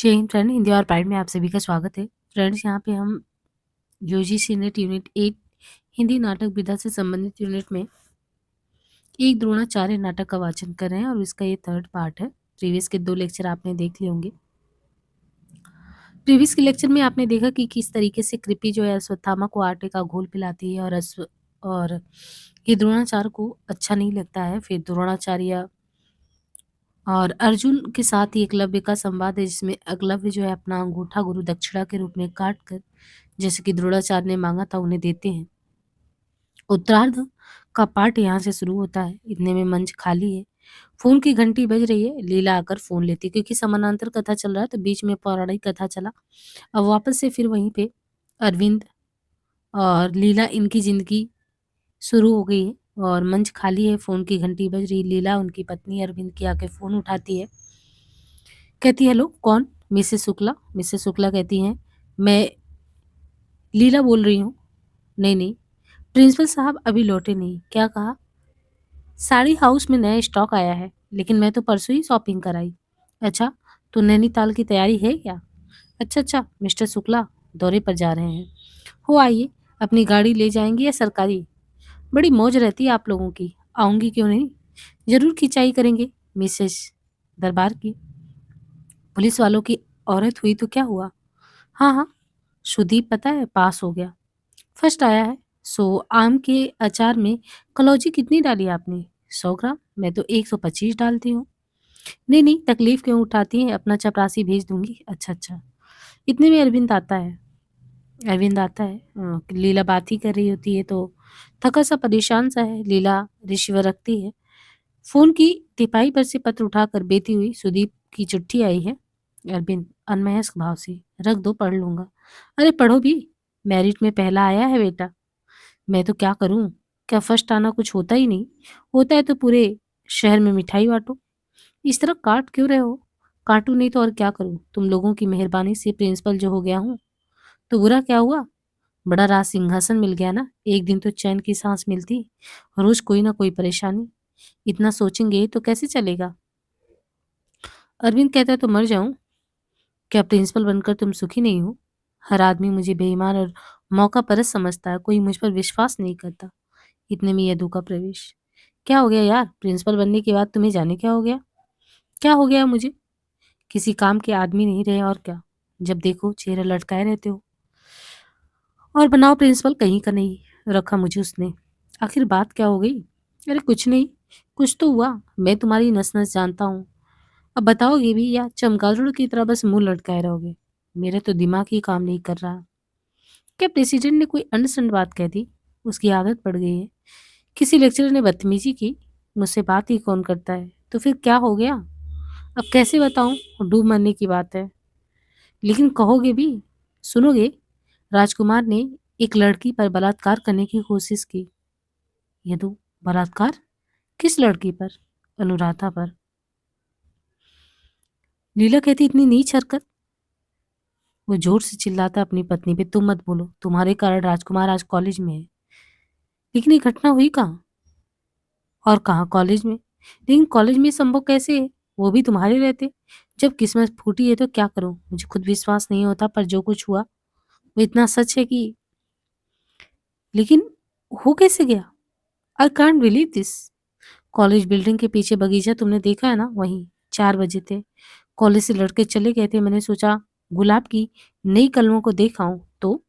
जय हिंद फ्रेंड, हिंदी और प्राइड में आप सभी का स्वागत है। फ्रेंड्स, यहाँ पे हम यूजीसी नेट यूनिट 8 हिंदी नाटक विधा से संबंधित यूनिट में एक द्रोणाचार्य नाटक का वाचन कर रहे हैं और इसका ये थर्ड पार्ट है। प्रीवियस के 2 लेक्चर आपने देख लिए होंगे। प्रीवियस के लेक्चर में आपने देखा कि किस तरीके से कृपि जो है अश्वत्थामा को आटे का घोल पिलाती है और ये द्रोणाचार्य को अच्छा नहीं लगता है। फिर द्रोणाचार्य और अर्जुन के साथ ही एकलव्य का संवाद है, जिसमें एकलव्य जो है अपना अंगूठा गुरु दक्षिणा के रूप में काट कर, जैसे कि द्रोणाचार्य ने मांगा था, उन्हें देते हैं। उत्तरार्ध का पाठ यहाँ से शुरू होता है। इतने में मंच खाली है। फोन की घंटी बज रही है। लीला आकर फोन लेती है, क्योंकि समानांतर कथा चल रहा है तो बीच में पौराणिक कथा चला। अब वापस से फिर वहीं पे अरविंद और लीला, इनकी जिंदगी शुरू हो गई है और मंच खाली है। फोन की घंटी बज रही। लीला, उनकी पत्नी, अरविंद की आके फोन उठाती है। कहती है, हेलो, कौन? मिसेस शुक्ला। मिसेस शुक्ला कहती हैं, मैं लीला बोल रही हूँ। नहीं नहीं, प्रिंसिपल साहब अभी लौटे नहीं। क्या कहा? साड़ी हाउस में नया स्टॉक आया है, लेकिन मैं तो परसों ही शॉपिंग कराई। अच्छा, तो नैनीताल की तैयारी है क्या? अच्छा अच्छा, मिस्टर शुक्ला दौरे पर जा रहे हैं। हो आइए, अपनी गाड़ी ले जाएंगे या सरकारी? बड़ी मौज रहती है आप लोगों की। आऊंगी क्यों नहीं, जरूर खिंचाई करेंगे मिसेस दरबार की। पुलिस वालों की औरत हुई तो क्या हुआ? हाँ हाँ, सुदीप पता है पास हो गया, फर्स्ट आया है। सो आम के अचार में कलौजी कितनी डाली आपने? 100 ग्राम। मैं तो 125 डालती हूँ। नहीं नहीं, तकलीफ क्यों उठाती हैं, अपना चपरासी भेज दूंगी। अच्छा अच्छा। इतने में अरविंद आता है। लीला बात ही कर रही होती है तो थका सा परेशान सा है। लीला रिसीवर रखती है। फोन की तिपाही पर से पत्र उठाकर बेती हुई, सुदीप की चिट्ठी आई है। अरविंद अनमयस्क भाव से, रख दो, पढ़ लूंगा। अरे पढ़ो भी, मेरिट में पहला आया है बेटा। मैं तो क्या करूं, क्या फर्स्ट आना कुछ होता ही नहीं? होता है तो पूरे शहर में मिठाई बांटो। इस तरह काट क्यों रहे हो? काटू नहीं तो और क्या करूं? तुम लोगों की मेहरबानी से प्रिंसिपल जो हो गया हूं तो बुरा क्या हुआ? बड़ा राज सिंहासन मिल गया ना, एक दिन तो चैन की सांस मिलती। रोज कोई ना कोई परेशानी। इतना सोचेंगे तो कैसे चलेगा? अरविंद कहता है तो मर जाऊं। क्या प्रिंसिपल बनकर तुम सुखी नहीं हो? हर आदमी मुझे बेईमान और मौका परस्त समझता है, कोई मुझ पर विश्वास नहीं करता। इतने में यदु का प्रवेश। क्या हो गया यार, प्रिंसिपल बनने के बाद तुम्हें जाने क्या हो गया? क्या हो गया मुझे? किसी काम के आदमी नहीं रहे और क्या। जब देखो चेहरा लटकाए रहते हो। और बनाओ प्रिंसिपल कहीं का नहीं रखा मुझे उसने। आखिर बात क्या हो गई? अरे कुछ नहीं, कुछ तो हुआ। मैं तुम्हारी नस नस जानता हूँ। अब बताओगे भी या चमगादड़ की तरह बस मुंह लटकाए रहोगे? मेरा तो दिमाग ही काम नहीं कर रहा। क्या प्रेसिडेंट ने कोई अंडरस्टैंड बात कह दी? उसकी आदत पड़ गई है। किसी लेक्चरर ने बदतमीजी की? मुझसे बात ही कौन करता है? तो फिर क्या हो गया? अब कैसे बताऊं? डूब मरने की बात है। लेकिन कहोगे भी, सुनोगे? राजकुमार ने एक लड़की पर बलात्कार करने की कोशिश की। यदु, बलात्कार? किस लड़की पर? अनुराधा पर। लीला कहती, इतनी नीच हरकत। वो जोर से चिल्लाता अपनी पत्नी पे, तुम मत बोलो, तुम्हारे कारण राजकुमार आज कॉलेज में है। लेकिन ये घटना हुई कहाँ? और कहाँ कॉलेज में? लेकिन कॉलेज में संभव कैसे है, वो भी तुम्हारे रहते? जब किस्मत फूटी है तो क्या करूं, मुझे खुद विश्वास नहीं होता, पर जो कुछ हुआ वो इतना सच है कि। लेकिन हो कैसे गया? I can't believe this. College building के पीछे बगीचा तुमने देखा है ना, वहीं 4 बजे थे। कॉलेज से लड़के चले गए थे। मैंने सोचा गुलाब की नई कलमों को देखा हूं तो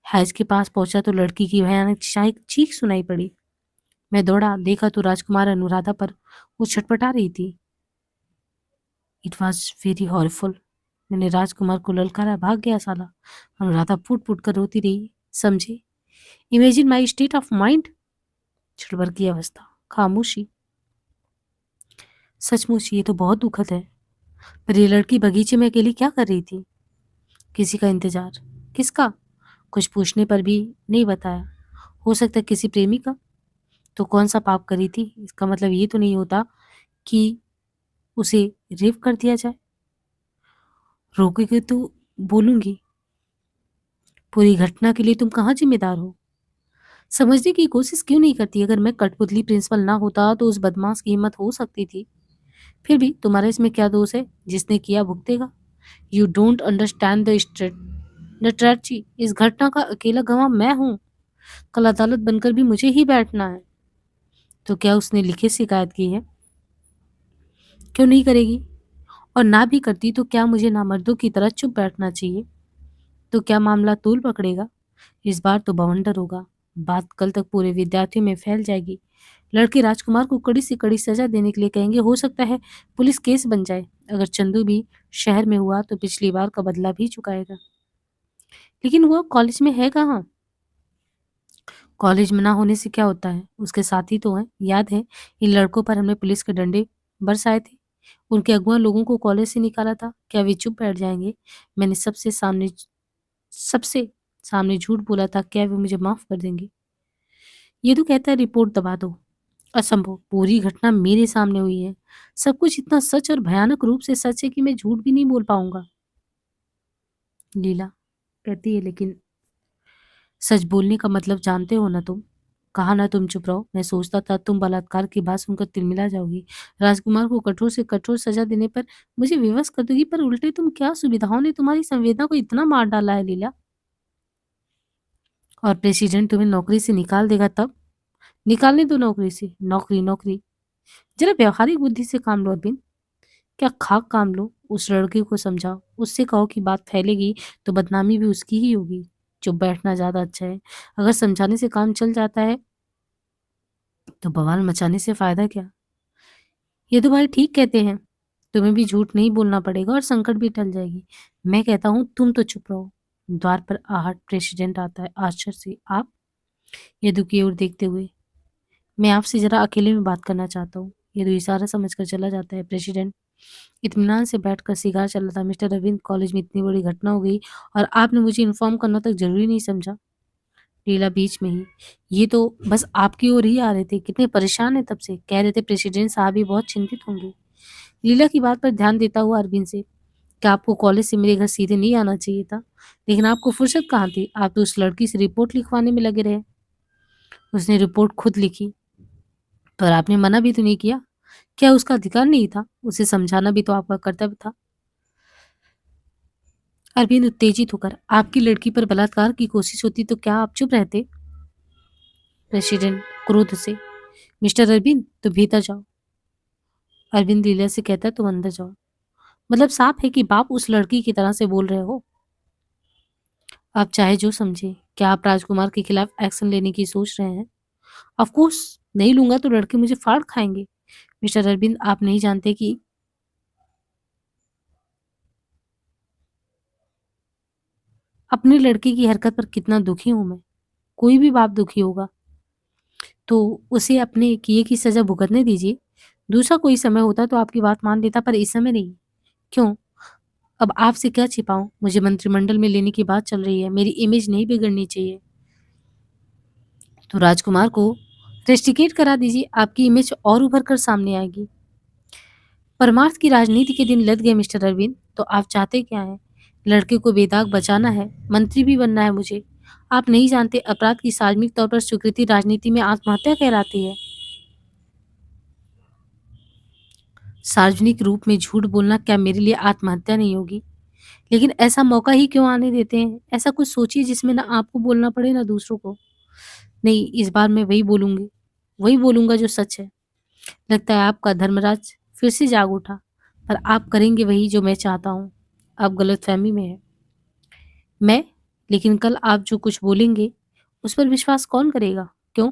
हैज के पास पहुंचा तो लड़की की भयानक चीख सुनाई पड़ी। मैं दौड़ा, देखा तो राजकुमार अनुराधा पर वो छटपटा रही थी। It was very horrible. मैंने राजकुमार को ललकारा, भाग गया साला। अनुराधा फूट फूट कर रोती रही। समझे? Imagine my state of mind. क्षणभर की अवस्था, खामोशी। सचमुच ये तो बहुत दुखद है। पर ये लड़की बगीचे में अकेली क्या कर रही थी? किसी का इंतजार। किसका? कुछ पूछने पर भी नहीं बताया। हो सकता है किसी प्रेमी का। तो कौन सा पाप करी थी? इसका मतलब ये तो नहीं होता कि उसे रेप कर दिया जाए। रोकोगे तो बोलूंगी। पूरी घटना के लिए तुम कहाँ जिम्मेदार हो? समझने की कोशिश क्यों नहीं करती? अगर मैं कठपुतली प्रिंसिपल ना होता तो उस बदमाश की हिम्मत हो सकती थी। फिर भी तुम्हारा इसमें क्या दोष है? जिसने किया भुगतेगा। You don't understand the strategy. इस घटना का अकेला गवाह मैं हूँ। कल अदालत बनकर भी मुझे ही बैठना है। तो क्या उसने लिखित शिकायत की है? क्यों नहीं करेगी? और ना भी करती तो क्या मुझे नामर्दों की तरह चुप बैठना चाहिए? तो क्या मामला तूल पकड़ेगा? इस बार तो बवंडर होगा। बात कल तक पूरे विद्यार्थियों में फैल जाएगी। लड़के राजकुमार को कड़ी से कड़ी सजा देने के लिए कहेंगे। हो सकता है पुलिस केस बन जाए। अगर चंदू भी शहर में हुआ तो पिछली बार का बदला भी चुकाएगा। लेकिन वो कॉलेज में है कहाँ? कॉलेज में ना होने से क्या होता है? उसके साथी तो हैं। याद है इन लड़कों पर हमने पुलिस के डंडे बरसाए थे? उनके अगुआ लोगों को कॉलेज से निकाला था। क्या वे चुप बैठ जाएंगे? मैंने सबसे सामने झूठ बोला था। क्या वे मुझे माफ कर देंगे? ये तो कहता है रिपोर्ट दबा दो। असंभव। पूरी घटना मेरे सामने हुई है। सब कुछ इतना सच और भयानक रूप से सच है कि मैं झूठ भी नहीं बोल पाऊंगा। लीला कहती है, लेकिन सच बोलने का मतलब जानते हो ना तुम? कहा ना तुम चुप रहो। मैं सोचता था तुम बलात्कार की बात सुनकर तिलमिला जाओगी। राजकुमार को कठोर से कठोर सजा देने पर मुझे विवश कर दोगी, पर उल्टे तुम क्या सुविधाओं ने तुम्हारी संवेदना को इतना मार डाला है लीला। और प्रेसिडेंट तुम्हें नौकरी से निकाल देगा तब? निकालने दो नौकरी से। नौकरी नौकरी, जरा व्यवहारिक बुद्धि से काम लो अरविंद। क्या खाक काम लो। उस लड़के को समझाओ, उससे कहो कि बात फैलेगी तो बदनामी भी उसकी ही होगी। चुप बैठना ज्यादा अच्छा है। अगर समझाने से काम चल जाता है तो बवाल मचाने से फायदा क्या? ये तो भाई ठीक कहते हैं। तुम्हें भी झूठ नहीं बोलना पड़ेगा और संकट भी टल जाएगी। मैं कहता हूँ तुम तो चुप रहो। द्वार पर आहट प्रेसिडेंट आता है आश्चर्य से। आप? यदु की ओर देखते हुए, मैं आपसे जरा अकेले में बात करना चाहता हूँ। यदु इशारा समझकर चला जाता है। प्रेसिडेंट इत्मीनान से बैठकर सिगार चल रहा था। मिस्टर रविंद्र, कॉलेज में इतनी बड़ी घटना हो गई और आपने मुझे इन्फॉर्म करना तक जरूरी नहीं समझा? लीला बीच में ही, ये तो बस आपकी ओर ही आ रहे थे। कितने परेशान है तब से। कह रहे थे प्रेसिडेंट साहब भी बहुत चिंतित होंगे। लीला की बात पर ध्यान देता हुआ अरविंद से, क्या आपको कॉलेज से मेरे घर सीधे नहीं आना चाहिए था? लेकिन आपको फुर्सत कहाँ थी? आप तो उस लड़की से रिपोर्ट लिखवाने में लगे रहे। उसने रिपोर्ट खुद लिखी, पर आपने मना भी तो नहीं किया। क्या उसका अधिकार नहीं था? उसे समझाना भी तो आपका कर्तव्य था। अरविंद उत्तेजित होकर, आपकी लड़की पर बलात्कार की कोशिश होती तो क्या आप चुप रहते? प्रेसिडेंट क्रोध से, मिस्टर अरविंद तो भीतर जाओ। अरविंद लीला से कहता है तुम अंदर जाओ। मतलब साफ है कि बाप उस लड़की की तरह से बोल रहे हो। आप चाहे जो समझे। क्या आप राजकुमार के खिलाफ एक्शन लेने की सोच रहे हैं? Of course. नहीं लूंगा तो लड़के मुझे फाड़ खाएंगे। मिस्टर अरविंद, आप नहीं जानते कि अपने लड़के की हरकत पर कितना दुखी हूं मैं। कोई भी बाप दुखी होगा तो उसे अपने किए की सजा भुगतने दीजिए। दूसरा कोई समय होता तो आपकी बात मान लेता, पर इस समय नहीं। क्यों? अब आपसे क्या छिपाऊं? मुझे मंत्रिमंडल में लेने की बात चल रही है। मेरी इमेज नहीं बिगड़नी चाहिए। तो राजकुमार को रेस्टिकेट करा दीजिए। आपकी इमेज और उभर कर सामने आएगी। परमार्थ की राजनीति के दिन लद गए मिस्टर अरविंद। तो आप चाहते क्या हैं? लड़के को बेदाग बचाना है, मंत्री भी बनना है मुझे। आप नहीं जानते अपराध की सार्वजनिक तौर पर स्वीकृति राजनीति में आत्महत्या कहलाती है। सार्वजनिक रूप में झूठ बोलना क्या मेरे लिए आत्महत्या नहीं होगी? लेकिन ऐसा मौका ही क्यों आने देते हैं? ऐसा कुछ सोचिए जिसमें ना आपको बोलना पड़े ना दूसरों को। नहीं, इस बार मैं वही बोलूंगा जो सच है। लगता है आपका धर्मराज फिर से जाग उठा, पर आप करेंगे वही जो मैं चाहता हूँ। आप गलतफहमी में है। मैं? लेकिन कल आप जो कुछ बोलेंगे उस पर विश्वास कौन करेगा? क्यों?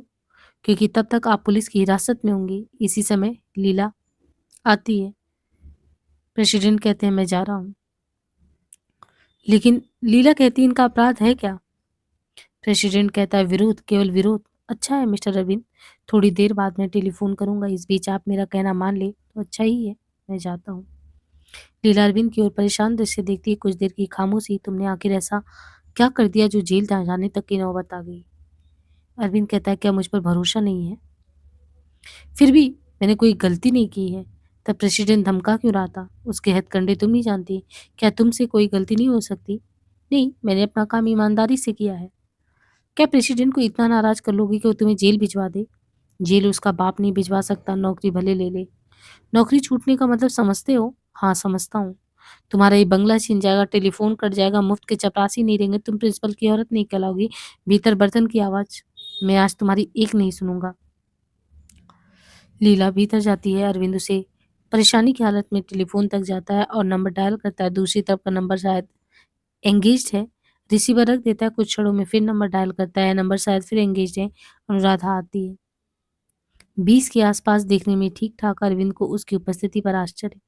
क्योंकि तब तक आप पुलिस की हिरासत में होंगे। इसी समय लीला आती है। प्रेसिडेंट कहते हैं मैं जा रहा हूँ। लेकिन लीला कहती है इनका अपराध है क्या? प्रेसिडेंट कहता है विरोध, केवल विरोध। अच्छा है मिस्टर अरविंद, थोड़ी देर बाद मैं टेलीफोन करूंगा। इस बीच आप मेरा कहना मान ले तो अच्छा ही है। मैं जाता हूँ। लीला अरविंद की ओर परेशान दृश्य देखती है। कुछ देर की खामोशी। तुमने आखिर ऐसा क्या कर दिया जो जेल जाने तक की नौबत आ गई? अरविंद कहता है क्या मुझ पर भरोसा नहीं है? फिर भी मैंने कोई गलती नहीं की है। तब प्रेसिडेंट धमका क्यों रहा था? उसके हथकंडे तुम नहीं जानती। क्या तुमसे कोई गलती नहीं हो सकती? नहीं, मैंने अपना काम ईमानदारी से किया है। क्या प्रेसिडेंट को इतना नाराज कर लोगी कि वो तुम्हें जेल भिजवा दे? जेल उसका बाप नहीं भिजवा सकता, नौकरी भले ले ले। नौकरी छूटने का मतलब समझते हो? हाँ, समझता हूँ। तुम्हारा ये बंगला छिन जाएगा, टेलीफ़ोन कट जाएगा, मुफ्त के चपरासी नहीं रहेंगे, तुम प्रिंसिपल की औरत नहीं कहलाओगी। भीतर बर्तन की आवाज़, मैं आज तुम्हारी एक नहीं सुनूँगा। लीला भीतर जाती है, अरविंद उसे परेशानी की हालत में टेलीफ़ोन तक जाता है और नंबर डायल करता है। दूसरी तरफ का नंबर शायद एंगेज्ड है। रिसीवर रख देता है, कुछ क्षणों में फिर नंबर डायल करता है, नंबर शायद फिर एंगेज्ड है। अनुराधा आती है। 20 के आसपास, देखने में ठीक-ठाक। अरविंद को उसकी उपस्थिति पर आश्चर्य।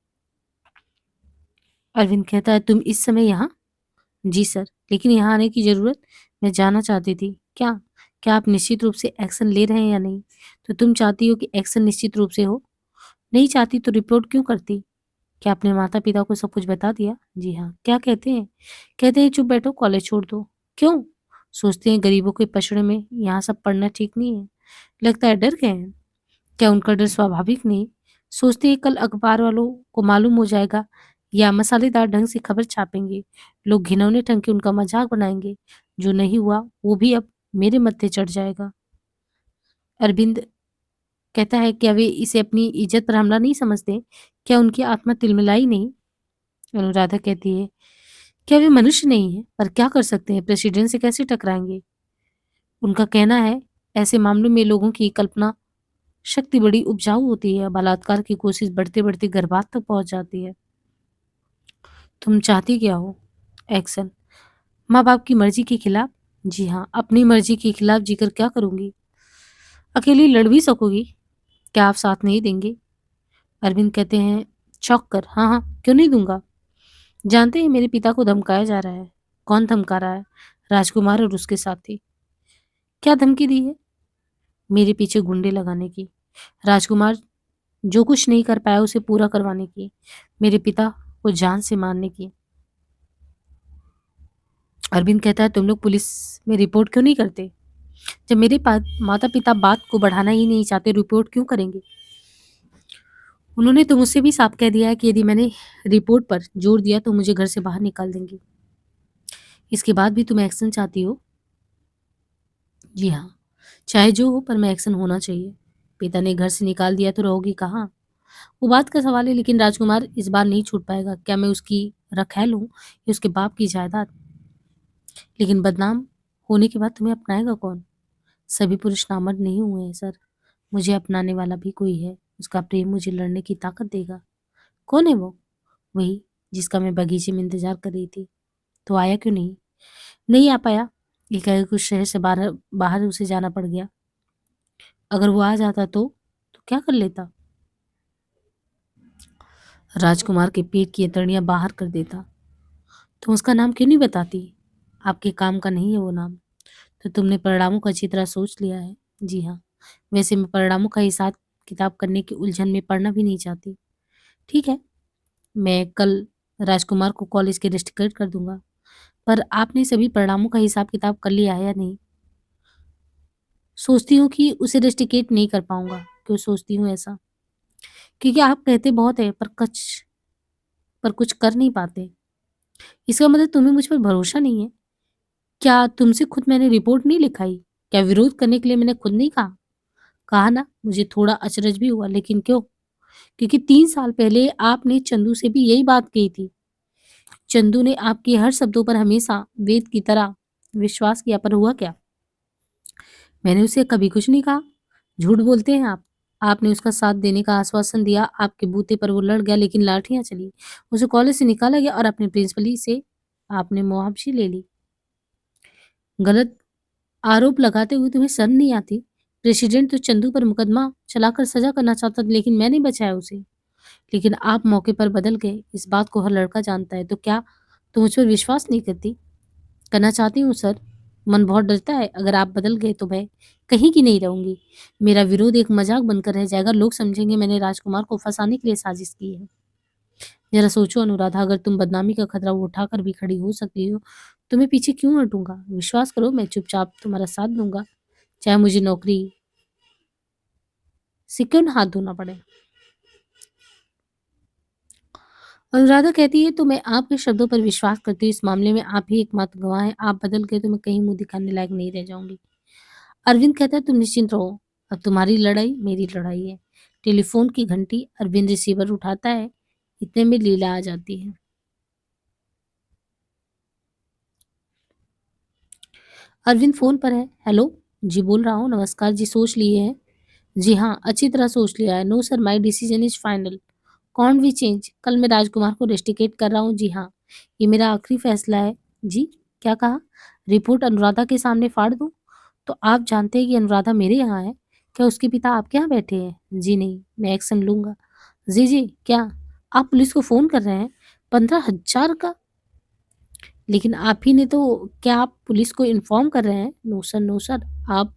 अरविंद कहता है, तुम इस समय यहाँ? जी सर, लेकिन यहाँ आने की ज़रूरत? मैं जानना चाहती थी। क्या? क्या आप निश्चित रूप से एक्शन ले रहे हैं या नहीं? तो तुम चाहती हो कि एक्शन निश्चित रूप से हो? नहीं चाहती तो रिपोर्ट क्यों करती? क्या आपने माता-पिता को सब कुछ बता दिया? जी हाँ। क्या कहते हैं? कहते हैं चुप बैठो, कॉलेज छोड़ दो। क्यों? सोचते हैं गरीबों के पचड़े में यहाँ सब पढ़ना ठीक नहीं है। लगता है डर गए हैं। क्या उनका डर स्वाभाविक नहीं? सोचते हैं कल अखबार वालों को मालूम हो जाएगा या मसालेदार ढंग से खबर छापेंगे। लोग घिनौने ढंग के उनका मजाक बनाएंगे। जो नहीं हुआ वो भी अब मेरे मत्थे चढ़ जाएगा। अरविंद कहता है, क्या वे इसे अपनी इज्जत पर हमला नहीं समझते? क्या उनकी आत्मा तिलमिलाई नहीं? अनुराधा कहती है, क्या वे मनुष्य नहीं है? पर क्या कर सकते हैं? प्रेसिडेंट से कैसे टकराएंगे? उनका कहना है ऐसे मामलों में लोगों की कल्पना शक्ति बड़ी उपजाऊ होती है। बलात्कार की कोशिश बढ़ते बढ़ते गर्भात तक पहुंच जाती है। तुम चाहती क्या हो? एक्शन। माँ बाप की मर्जी के खिलाफ? जी हाँ, अपनी मर्जी के खिलाफ जीकर क्या करूंगी? अकेली लड़ भी सकोगी? क्या आप साथ नहीं देंगे? अरविंद कहते हैं चौंक कर, हाँ हाँ, क्यों नहीं दूंगा। जानते हैं मेरे पिता को धमकाया जा रहा है। कौन धमका रहा है? राजकुमार और उसके साथी। क्या धमकी दी है? मेरे पीछे गुंडे लगाने की। राजकुमार जो कुछ नहीं कर पाया उसे पूरा करवाने की। मेरे पिता को जान से मारने की। अरविंद कहता है, तुम लोग पुलिस में रिपोर्ट क्यों नहीं करते? जब मेरे माता पिता बात को बढ़ाना ही नहीं चाहते, रिपोर्ट क्यों करेंगे? उन्होंने तो मुझसे भी साफ कह दिया है कि यदि मैंने रिपोर्ट पर जोर दिया तो मुझे घर से बाहर निकाल देंगे। इसके बाद भी तुम एक्शन चाहती हो? जी हाँ, चाहे जो हो पर मैं एक्शन होना चाहिए। पिता ने घर से निकाल दिया तो रहोगी कहाँ? वो बात का सवाल है, लेकिन राजकुमार इस बार नहीं छूट पाएगा। क्या मैं उसकी रखैल हूँ या उसके बाप की जायदाद? लेकिन बदनाम होने के बाद तुम्हें अपनाएगा कौन? सभी पुरुष नामर्द नहीं हुए हैं सर। मुझे अपनाने वाला भी कोई है। उसका प्रेम मुझे लड़ने की ताकत देगा। कौन है वो? वही जिसका मैं बगीचे में इंतजार कर रही थी। तो आया क्यों नहीं? नहीं आ पाया। एकाएक उस शहर से बाहर बाहर उसे जाना पड़ गया। अगर वो आ जाता तो क्या कर लेता? राजकुमार के पेट की अतड़ियां बाहर कर देता। तुम उसका नाम क्यों नहीं बताती? आपके काम का नहीं है वो नाम। तो तुमने परिणामों का अच्छी तरह सोच लिया है? जी हाँ। वैसे मैं परिणामों का हिसाब किताब करने की उलझन में पड़ना भी नहीं चाहती। ठीक है, मैं कल राजकुमार को कॉलेज के रेस्ट्रिकेट कर दूंगा। पर आपने सभी परिणामों का हिसाब किताब कर लिया है या नहीं? सोचती हूँ कि उसे रेस्ट्रिकेट नहीं कर पाऊंगा। क्यों सोचती हूँ ऐसा? क्योंकि आप कहते बहुत है पर कुछ कर नहीं पाते। इसका मतलब तुम्हें मुझ पर भरोसा नहीं है। क्या तुमसे खुद मैंने रिपोर्ट नहीं लिखाई? क्या विरोध करने के लिए मैंने खुद नहीं कहा? कहा ना, मुझे थोड़ा अचरज भी हुआ, लेकिन क्यों? क्योंकि 3 साल पहले आपने चंदू से भी यही बात कही थी। चंदू ने आपके हर शब्दों पर हमेशा वेद की तरह विश्वास किया, पर हुआ क्या? मैंने उसे कभी कुछ नहीं कहा। झूठ बोलते हैं आप। आपने उसका साथ देने का आश्वासन दिया, आपके बूते पर वो लड़ गया, लेकिन लाठियां चली। उसे कॉलेज से निकाला गया और अपने प्रिंसिपली से आपने मुआवजे ले ली। गलत आरोप लगाते हुए तुम्हें शर्म नहीं आती? प्रेसिडेंट तो चंदू पर मुकदमा चलाकर सजा करना चाहता था, लेकिन मैंने बचाया उसे। लेकिन आप मौके पर बदल गए, इस बात को हर लड़का जानता है। तो क्या तुम मुझ पर विश्वास नहीं करती? करना चाहती हूँ सर। मन बहुत डरता है, अगर आप बदल गए तो मैं कहीं की नहीं रहूंगी। मेरा विरोध एक मजाक बनकर रह जाएगा। लोग समझेंगे मैंने राजकुमार को फंसाने के लिए साजिश की है। जरा सोचो अनुराधा, अगर तुम बदनामी का खतरा उठाकर भी खड़ी हो सकती हो तो मैं पीछे क्यों हटूंगा? विश्वास करो, मैं चुपचाप तुम्हारा साथ दूंगा, चाहे मुझे नौकरी से क्यों ना हाथ धोना पड़े। अनुराधा कहती है, तो मैं आपके शब्दों पर विश्वास करती हूँ। इस मामले में आप ही एकमात्र गवाह हैं। आप बदल गए तो मैं कहीं मुंह दिखाने लायक नहीं रह जाऊंगी। अरविंद कहता है, तुम निश्चिंत रहो। अब तुम्हारी लड़ाई मेरी लड़ाई है। टेलीफोन की घंटी, अरविंद रिसीवर उठाता है। इतने में लीला आ जाती है। अरविंद फोन पर है। हेलो। जी बोल रहा हूँ। नमस्कार जी, सोच लिए हैं? जी हाँ, अच्छी तरह सोच लिया है। No sir, my decision is final. Can't we change? कल मैं राजकुमार को रेस्टिकेट कर रहा हूँ। जी हाँ, ये मेरा आखिरी फैसला है। जी? क्या कहा? रिपोर्ट अनुराधा के सामने फाड़ दूँ? तो आप जानते हैं कि अनुराधा मेरे यहाँ है। क्या उसके पिता आपके यहाँ बैठे हैं? जी नहीं, मैं एक्शन लूंगा। जी जी, क्या आप पुलिस को फोन कर रहे हैं? 15,000 का? लेकिन आप ही ने तो, क्या आप पुलिस को इन्फॉर्म कर रहे हैं? No sir, no sir. आप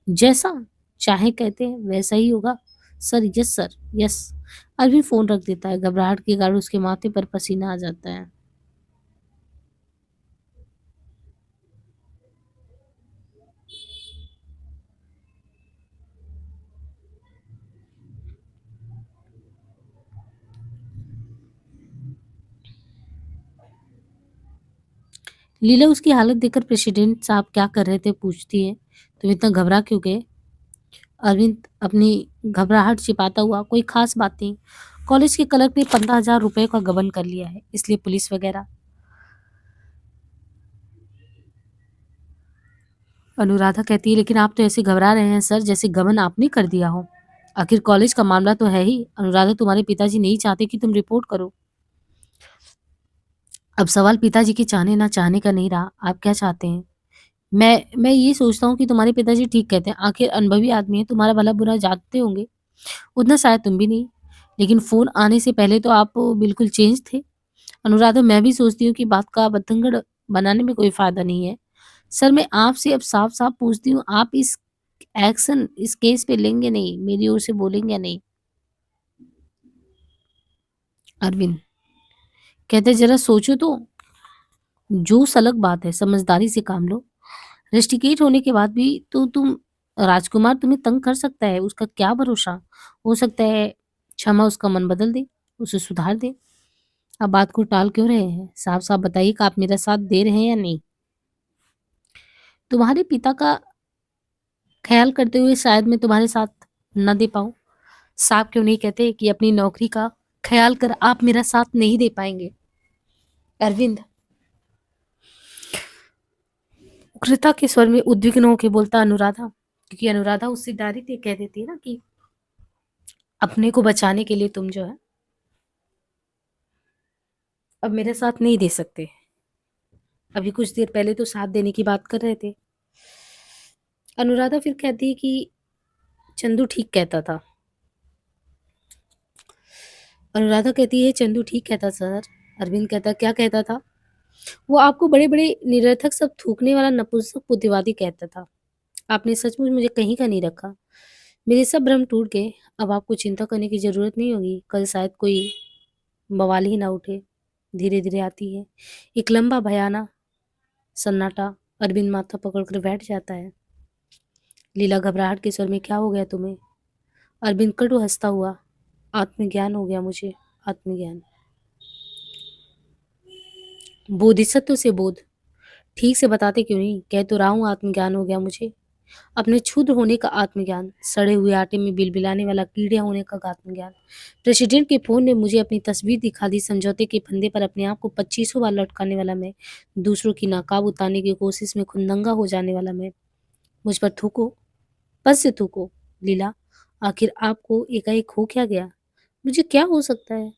जैसा चाहे कहते हैं वैसा ही होगा। Sir, yes sir, yes. Arvind phone रख देता है। घबराहट के कारण उसके माथे पर पसीना आ जाता है। लीला उसकी हालत देखकर प्रेसिडेंट साहब क्या कर रहे थे पूछती है। तुम इतना घबरा क्यों गए? अरविंद अपनी घबराहट छिपाता हुआ, कोई खास बात नहीं। कॉलेज के क्लर्क ने 15,000 रुपए का गबन कर लिया है, इसलिए पुलिस वगैरह। अनुराधा कहती है, लेकिन आप तो ऐसे घबरा रहे हैं सर जैसे गबन आपने कर दिया हो। आखिर कॉलेज का मामला तो है ही। अनुराधा, तुम्हारे पिताजी नहीं चाहते कि तुम रिपोर्ट करो। अब सवाल पिताजी के चाहने ना चाहने का नहीं रहा, आप क्या चाहते हैं? मैं ये सोचता हूँ कि तुम्हारे पिताजी ठीक कहते हैं। आखिर अनुभवी आदमी है, तुम्हारा भला बुरा जानते होंगे। उतना शायद तुम भी नहीं। लेकिन फोन आने से पहले तो आप बिल्कुल चेंज थे। अनुराधा, मैं भी सोचती हूँ कि बात का बतंगड़ बनाने में कोई फायदा नहीं है। सर, मैं आपसे अब साफ साफ पूछती हूँ, आप इस केस पे लेंगे नहीं? मेरी ओर से बोलेंगे या नहीं? अरविंद कहते, जरा सोचो तो। जो सलग बात है, समझदारी से काम लो। रेस्टिकेट होने के बाद भी तो तुम, राजकुमार तुम्हें तंग कर सकता है, उसका क्या भरोसा। हो सकता है क्षमा उसका मन बदल दे, उसे सुधार दे। आप बात को टाल क्यों रहे हैं? साफ साफ बताइए कि आप मेरा साथ दे रहे हैं या नहीं। तुम्हारे पिता का ख्याल करते हुए शायद मैं तुम्हारे साथ न दे पाऊं। साहब क्यों नहीं कहते कि अपनी नौकरी का ख्याल कर आप मेरा साथ नहीं दे पाएंगे? अरविंद उग्रता के स्वर में उद्विग्न होकर बोलता अनुराधा, क्योंकि अनुराधा उससे डायरेक्ट ये कह देती है ना कि अपने को बचाने के लिए तुम जो है अब मेरे साथ नहीं दे सकते। अभी कुछ देर पहले तो साथ देने की बात कर रहे थे। अनुराधा फिर कहती है कि चंदू ठीक कहता था। अनुराधा कहती है, चंदू ठीक कहता सर। अरविंद कहता, क्या कहता था? वो आपको बड़े बड़े निरर्थक सब थूकने वाला नपुंसक बुद्धिवादी कहता था। आपने सचमुच मुझे कहीं का नहीं रखा। मेरे सब भ्रम टूट गए। अब आपको चिंता करने की जरूरत नहीं होगी। कल शायद कोई बवाल ही ना उठे। धीरे धीरे आती है एक लंबा भयाना सन्नाटा। अरविंद माथा पकड़कर बैठ जाता है। लीला घबराहट के स्वर में, क्या हो गया तुम्हें? अरविंद कटु हंसता हुआ, आत्मज्ञान हो गया मुझे। आत्मज्ञान। बोधिसत्व से बोध। ठीक से बताते क्यों नहीं? कह तो रहा हूं आत्मज्ञान हो गया मुझे। अपने क्षुद्र होने का आत्मज्ञान, सड़े हुए आटे में बिलबिलाने वाला कीड़े होने का आत्मज्ञान। प्रेसिडेंट के फोन ने मुझे अपनी तस्वीर दिखा दी। समझौते के फंदे पर अपने आप को 2500 बार लटकाने वाला मैं, दूसरों की नाकाब उतारने की कोशिश में खुदनंगा हो जाने वाला मैं। मुझ पर थूको, बस से थूको। लीला, आखिर आपको एकाएक हो क्या गया? मुझे क्या हो सकता है?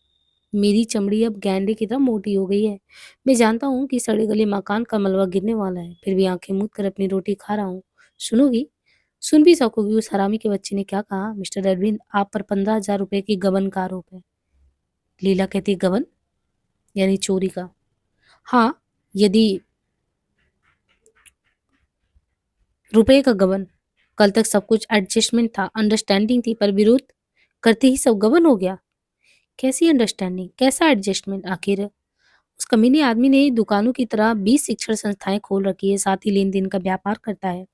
मेरी चमड़ी अब गैंडे की तरह मोटी हो गई है। मैं जानता हूँ कि सड़े गले मकान का मलबा गिरने वाला है, फिर भी आंखें मूंद कर अपनी रोटी खा रहा हूँ। सुनोगी? सुन भी सकोगी उस हरामी के बच्चे ने क्या कहा? मिस्टर अरविंद, आप पर 15,000 रुपए की गबन का आरोप है। लीला कहती, गबन यानी चोरी का? हाँ, यदि रुपए का गबन। कल तक सब कुछ एडजस्टमेंट था, अंडरस्टैंडिंग थी, पर विरोध करते ही सब गबन हो गया। कैसी अंडरस्टैंडिंग, कैसा एडजस्टमेंट? आखिर उस कमीने आदमी ने दुकानों की तरह 20 शिक्षण संस्थाएं खोल रखी है, साथ ही लेन देन का व्यापार करता है।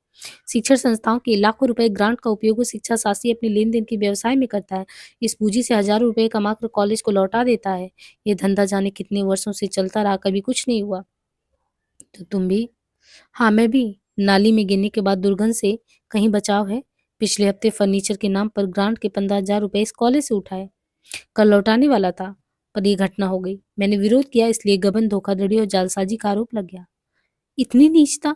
शिक्षण संस्थाओं के लाखों रुपए ग्रांट का उपयोग वो शिक्षा शास्त्री अपने लेन देन के व्यवसाय में करता है। इस पूंजी से हजारों रुपए कमाकर कॉलेज को लौटा देता है। ये धंधा जाने कितने वर्षों से चलता रहा, कभी कुछ नहीं हुआ। तो तुम भी? हाँ, मैं भी। नाली में गिरने के बाद दुर्गंध से कहीं बचाव है? पिछले हफ्ते फर्नीचर के नाम पर ग्रांट के 15,000 रुपए इस कॉलेज से उठाए। कल लौटाने वाला था, पर ये घटना हो गई। मैंने विरोध किया, इसलिए गबन, धोखाधड़ी और जालसाजी का आरोप लग गया। इतनी नीचता!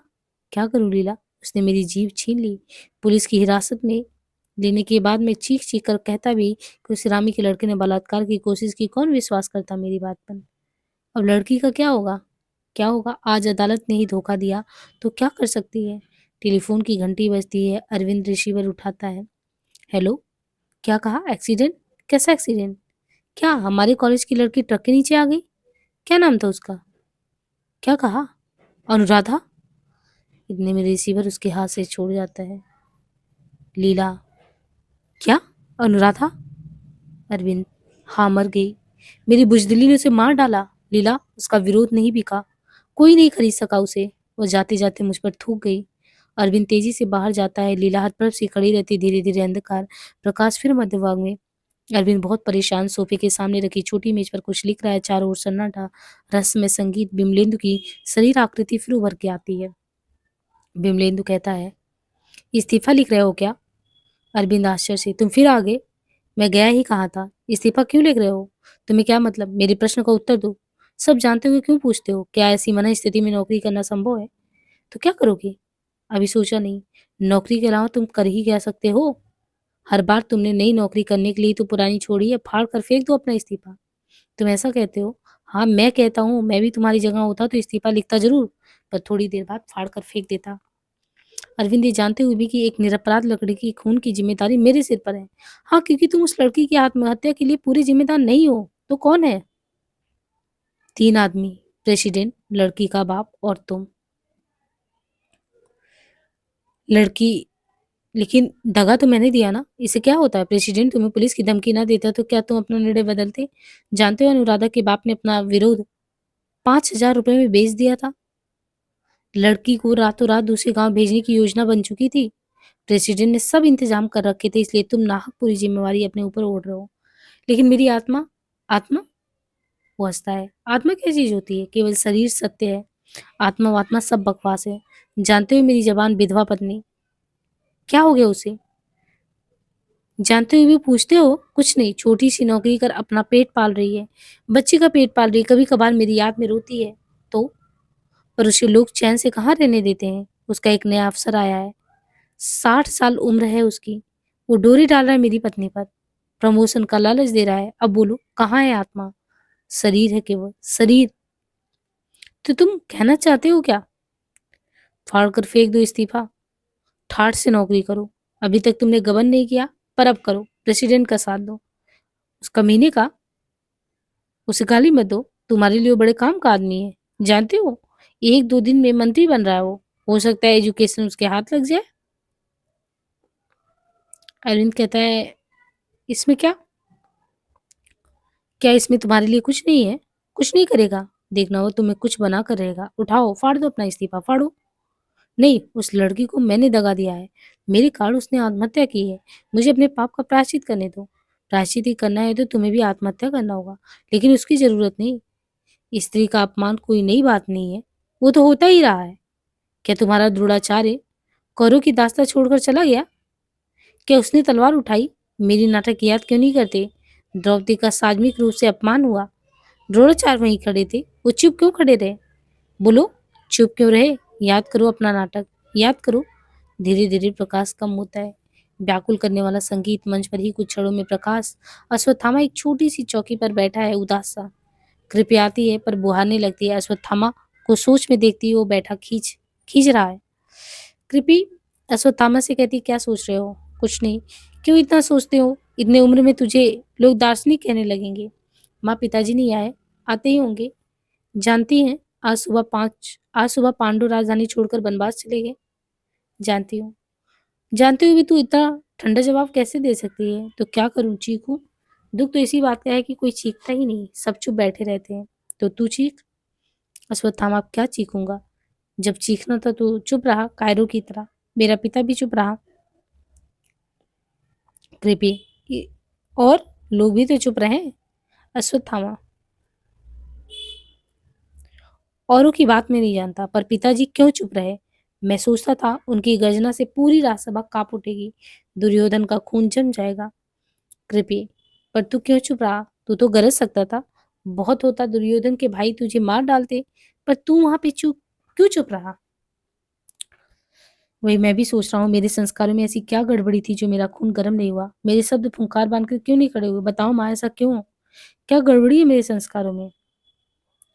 क्या करूं लीला? उसने मेरी जीभ छीन ली। पुलिस की हिरासत में लेने के बाद मैं चीख चीख कर कहता भी कि उस रामी के लड़के ने बलात्कार की कोशिश की। कौन विश्वास करता मेरी बात पर? अब लड़की का क्या होगा? क्या होगा? आज अदालत ने ही धोखा दिया तो क्या कर सकती है? टेलीफोन की घंटी बजती है। अरविंद रिसीवर उठाता है। हेलो। क्या कहा? एक्सीडेंट? कैसा एक्सीडेंट? क्या हमारे कॉलेज की लड़की ट्रक के नीचे आ गई? क्या नाम था उसका? क्या कहा? अनुराधा। इतने में रिसीवर उसके हाथ से छूट जाता है। लीला। क्या? अनुराधा? अरविंद। हाँ, मर गई। मेरी बुजदिली ने उसे मार डाला। लीला, उसका विरोध नहीं बिका। कोई नहीं खरीद सका उसे। वो जाते जाते मुझ पर थूक गई। अरविंद तेजी से बाहर जाता है। लीला हर तरफ से खड़ी रहती। धीरे धीरे अंधकार, प्रकाश फिर मध्य भाग में। अरविंद बहुत परेशान सोफे के सामने रखी छोटी मेज पर कुछ लिख रहा है। चारों ओर सन्नाटा, रस में संगीत। बिमलेंदु की शरीर आकृति फिर उभर के आती है। बिमलेंदु कहता है, इस्तीफा लिख रहे हो क्या? अरविंद आश्चर्य से, तुम फिर आ गए? मैं गया ही कहा था। इस्तीफा क्यों लिख रहे हो? तुम्हें क्या मतलब? मेरे प्रश्न का उत्तर दो। सब जानते हुए क्यों पूछते हो? क्या ऐसी मना स्थिति में नौकरी करना संभव है? तो क्या करोगे? अभी सोचा नहीं। नौकरी के अलावा तुम कर ही क्या सकते हो? हर बार तुमने नई नौकरी करने के लिए तो पुरानी छोड़ी है। फाड़ कर फेंक दो अपना इस्तीफा। तुम ऐसा कहते हो? हाँ, मैं कहता हूँ। मैं भी तुम्हारी जगह होता तो इस्तीफा लिखता जरूर, पर थोड़ी देर बाद फाड़ कर फेंक देता। अरविंद, ये जानते हुए भी कि एक निरपराध लड़की की खून की जिम्मेदारी मेरे सिर पर है। हाँ, क्योंकि तुम उस लड़की की आत्महत्या के लिए पूरी जिम्मेदार नहीं हो। तो कौन है? 3 आदमी। प्रेसिडेंट, लड़की का बाप और तुम। लड़की। लेकिन दगा तो मैंने दिया ना। इससे क्या होता है? प्रेसिडेंट तुम्हें पुलिस की धमकी ना देता तो क्या तुम अपना निर्णय बदलते? जानते हो, अनुराधा के बाप ने अपना विरोध 5,000 रुपए में बेच दिया था। लड़की को रातों रात दूसरे गांव भेजने की योजना बन चुकी थी। प्रेसिडेंट ने सब इंतजाम कर रखे थे, इसलिए तुम नाहक पूरी जिम्मेवारी अपने ऊपर ओढ़ रहे हो। लेकिन मेरी आत्मा। आत्मा? वो हंसता है। आत्मा क्या चीज होती है? केवल शरीर सत्य है। आत्मा वात्मा सब बकवास है। जानते हो मेरी जबान विधवा पत्नी? क्या हो गया उसे? जानते हुए भी पूछते हो? कुछ नहीं, छोटी सी नौकरी कर अपना पेट पाल रही है। बच्चे का पेट पाल रही है। कभी कभार मेरी याद में रोती है तो। पर उसे लोग चैन से कहाँ रहने देते हैं? उसका एक नया अफसर आया है। 60 साल उम्र है उसकी। वो डोरी डाल रहा है मेरी पत्नी पर। प्रमोशन का लालच दे रहा है। अब बोलो, कहाँ है आत्मा? शरीर है केवल, शरीर। तो तुम कहना चाहते हो क्या? फाड़ कर फेंक दो इस्तीफा। ठाठ से नौकरी करो। अभी तक तुमने गबन नहीं किया, पर अब करो। प्रेसिडेंट का साथ दो। उस कमीने का। उसे गाली मत दो। तुम्हारे लिए वो बड़े काम का आदमी है। जानते हो, 1-2 दिन में मंत्री बन रहा है वो। हो सकता है एजुकेशन उसके हाथ लग जाए। अरविंद कहता है, इसमें क्या? क्या इसमें तुम्हारे लिए कुछ नहीं है? कुछ नहीं करेगा। देखना, वो तुम्हें कुछ बना कर रहेगा। उठाओ, फाड़ दो अपना इस्तीफा, फाड़ो। नहीं, उस लड़की को मैंने दगा दिया है। मेरे कारण उसने आत्महत्या की है। मुझे अपने पाप का प्रायश्चित करने दो। प्रायश्चित ही करना है तो तुम्हें भी आत्महत्या करना होगा, लेकिन उसकी जरूरत नहीं। स्त्री का अपमान कोई नई बात नहीं है। वो तो होता ही रहा है। क्या तुम्हारा द्रोणाचार्य कौरव की दास्ता छोड़कर चला गया? क्या उसने तलवार उठाई? मेरी नाटक याद क्यों नहीं करते? द्रौपदी का सार्वजनिक रूप से अपमान हुआ। द्रोणाचार्य वहीं खड़े थे। वो चुप क्यों खड़े रहे? बोलो, चुप क्यों रहे? याद करो अपना नाटक। याद करो। धीरे धीरे प्रकाश कम होता है। व्याकुल करने वाला संगीत। मंच पर ही कुछ क्षणों में प्रकाश। अश्वत्थामा एक छोटी सी चौकी पर बैठा है, उदास सा। कृपया आती है पर बुहारने लगती है। अश्वत्थामा को सोच में देखती है। वो बैठा खींच खींच रहा है। कृपी अश्वत्थामा से कहती, क्या सोच रहे हो? कुछ नहीं। क्यों इतना सोचते हो? इतने उम्र में तुझे लोग दार्शनिक कहने लगेंगे। माँ, पिताजी नहीं आए? आते ही होंगे। जानती हैं, आज सुबह पांडु राजधानी छोड़कर बनवास चले गए। जानती हूँ। जानते हुए भी तू इतना ठंडा जवाब कैसे दे सकती है? तो क्या करूं, चीखूं? दुख तो इसी बात का है कि कोई चीखता ही नहीं, सब चुप बैठे रहते हैं। तो तू चीख। अश्वत्थामा, अब क्या चीखूंगा? जब चीखना था तो चुप रहा, कायरों की तरह। मेरा पिता भी चुप रहा। कृपी और लोग भी तो चुप रहे। अश्वत्थामा, औरों की बात में नहीं जानता, पर पिताजी क्यों चुप रहे? मैं सोचता था उनकी गर्जना से पूरी राजसभा काँप उठेगी, दुर्योधन का खून जम जाएगा। कृपी, पर तू क्यों चुप रहा? तू तो गरज सकता था। बहुत होता दुर्योधन के भाई तुझे मार डालते, पर तू वहां पे क्यों चुप रहा? वही मैं भी सोच रहा हूँ, मेरे संस्कारों में ऐसी क्या गड़बड़ी थी जो मेरा खून गर्म नहीं हुआ? मेरे शब्द फुंकार बांधकर क्यों नहीं खड़े हुए? बताओ माँ, ऐसा क्यों? क्या गड़बड़ी है मेरे संस्कारों में?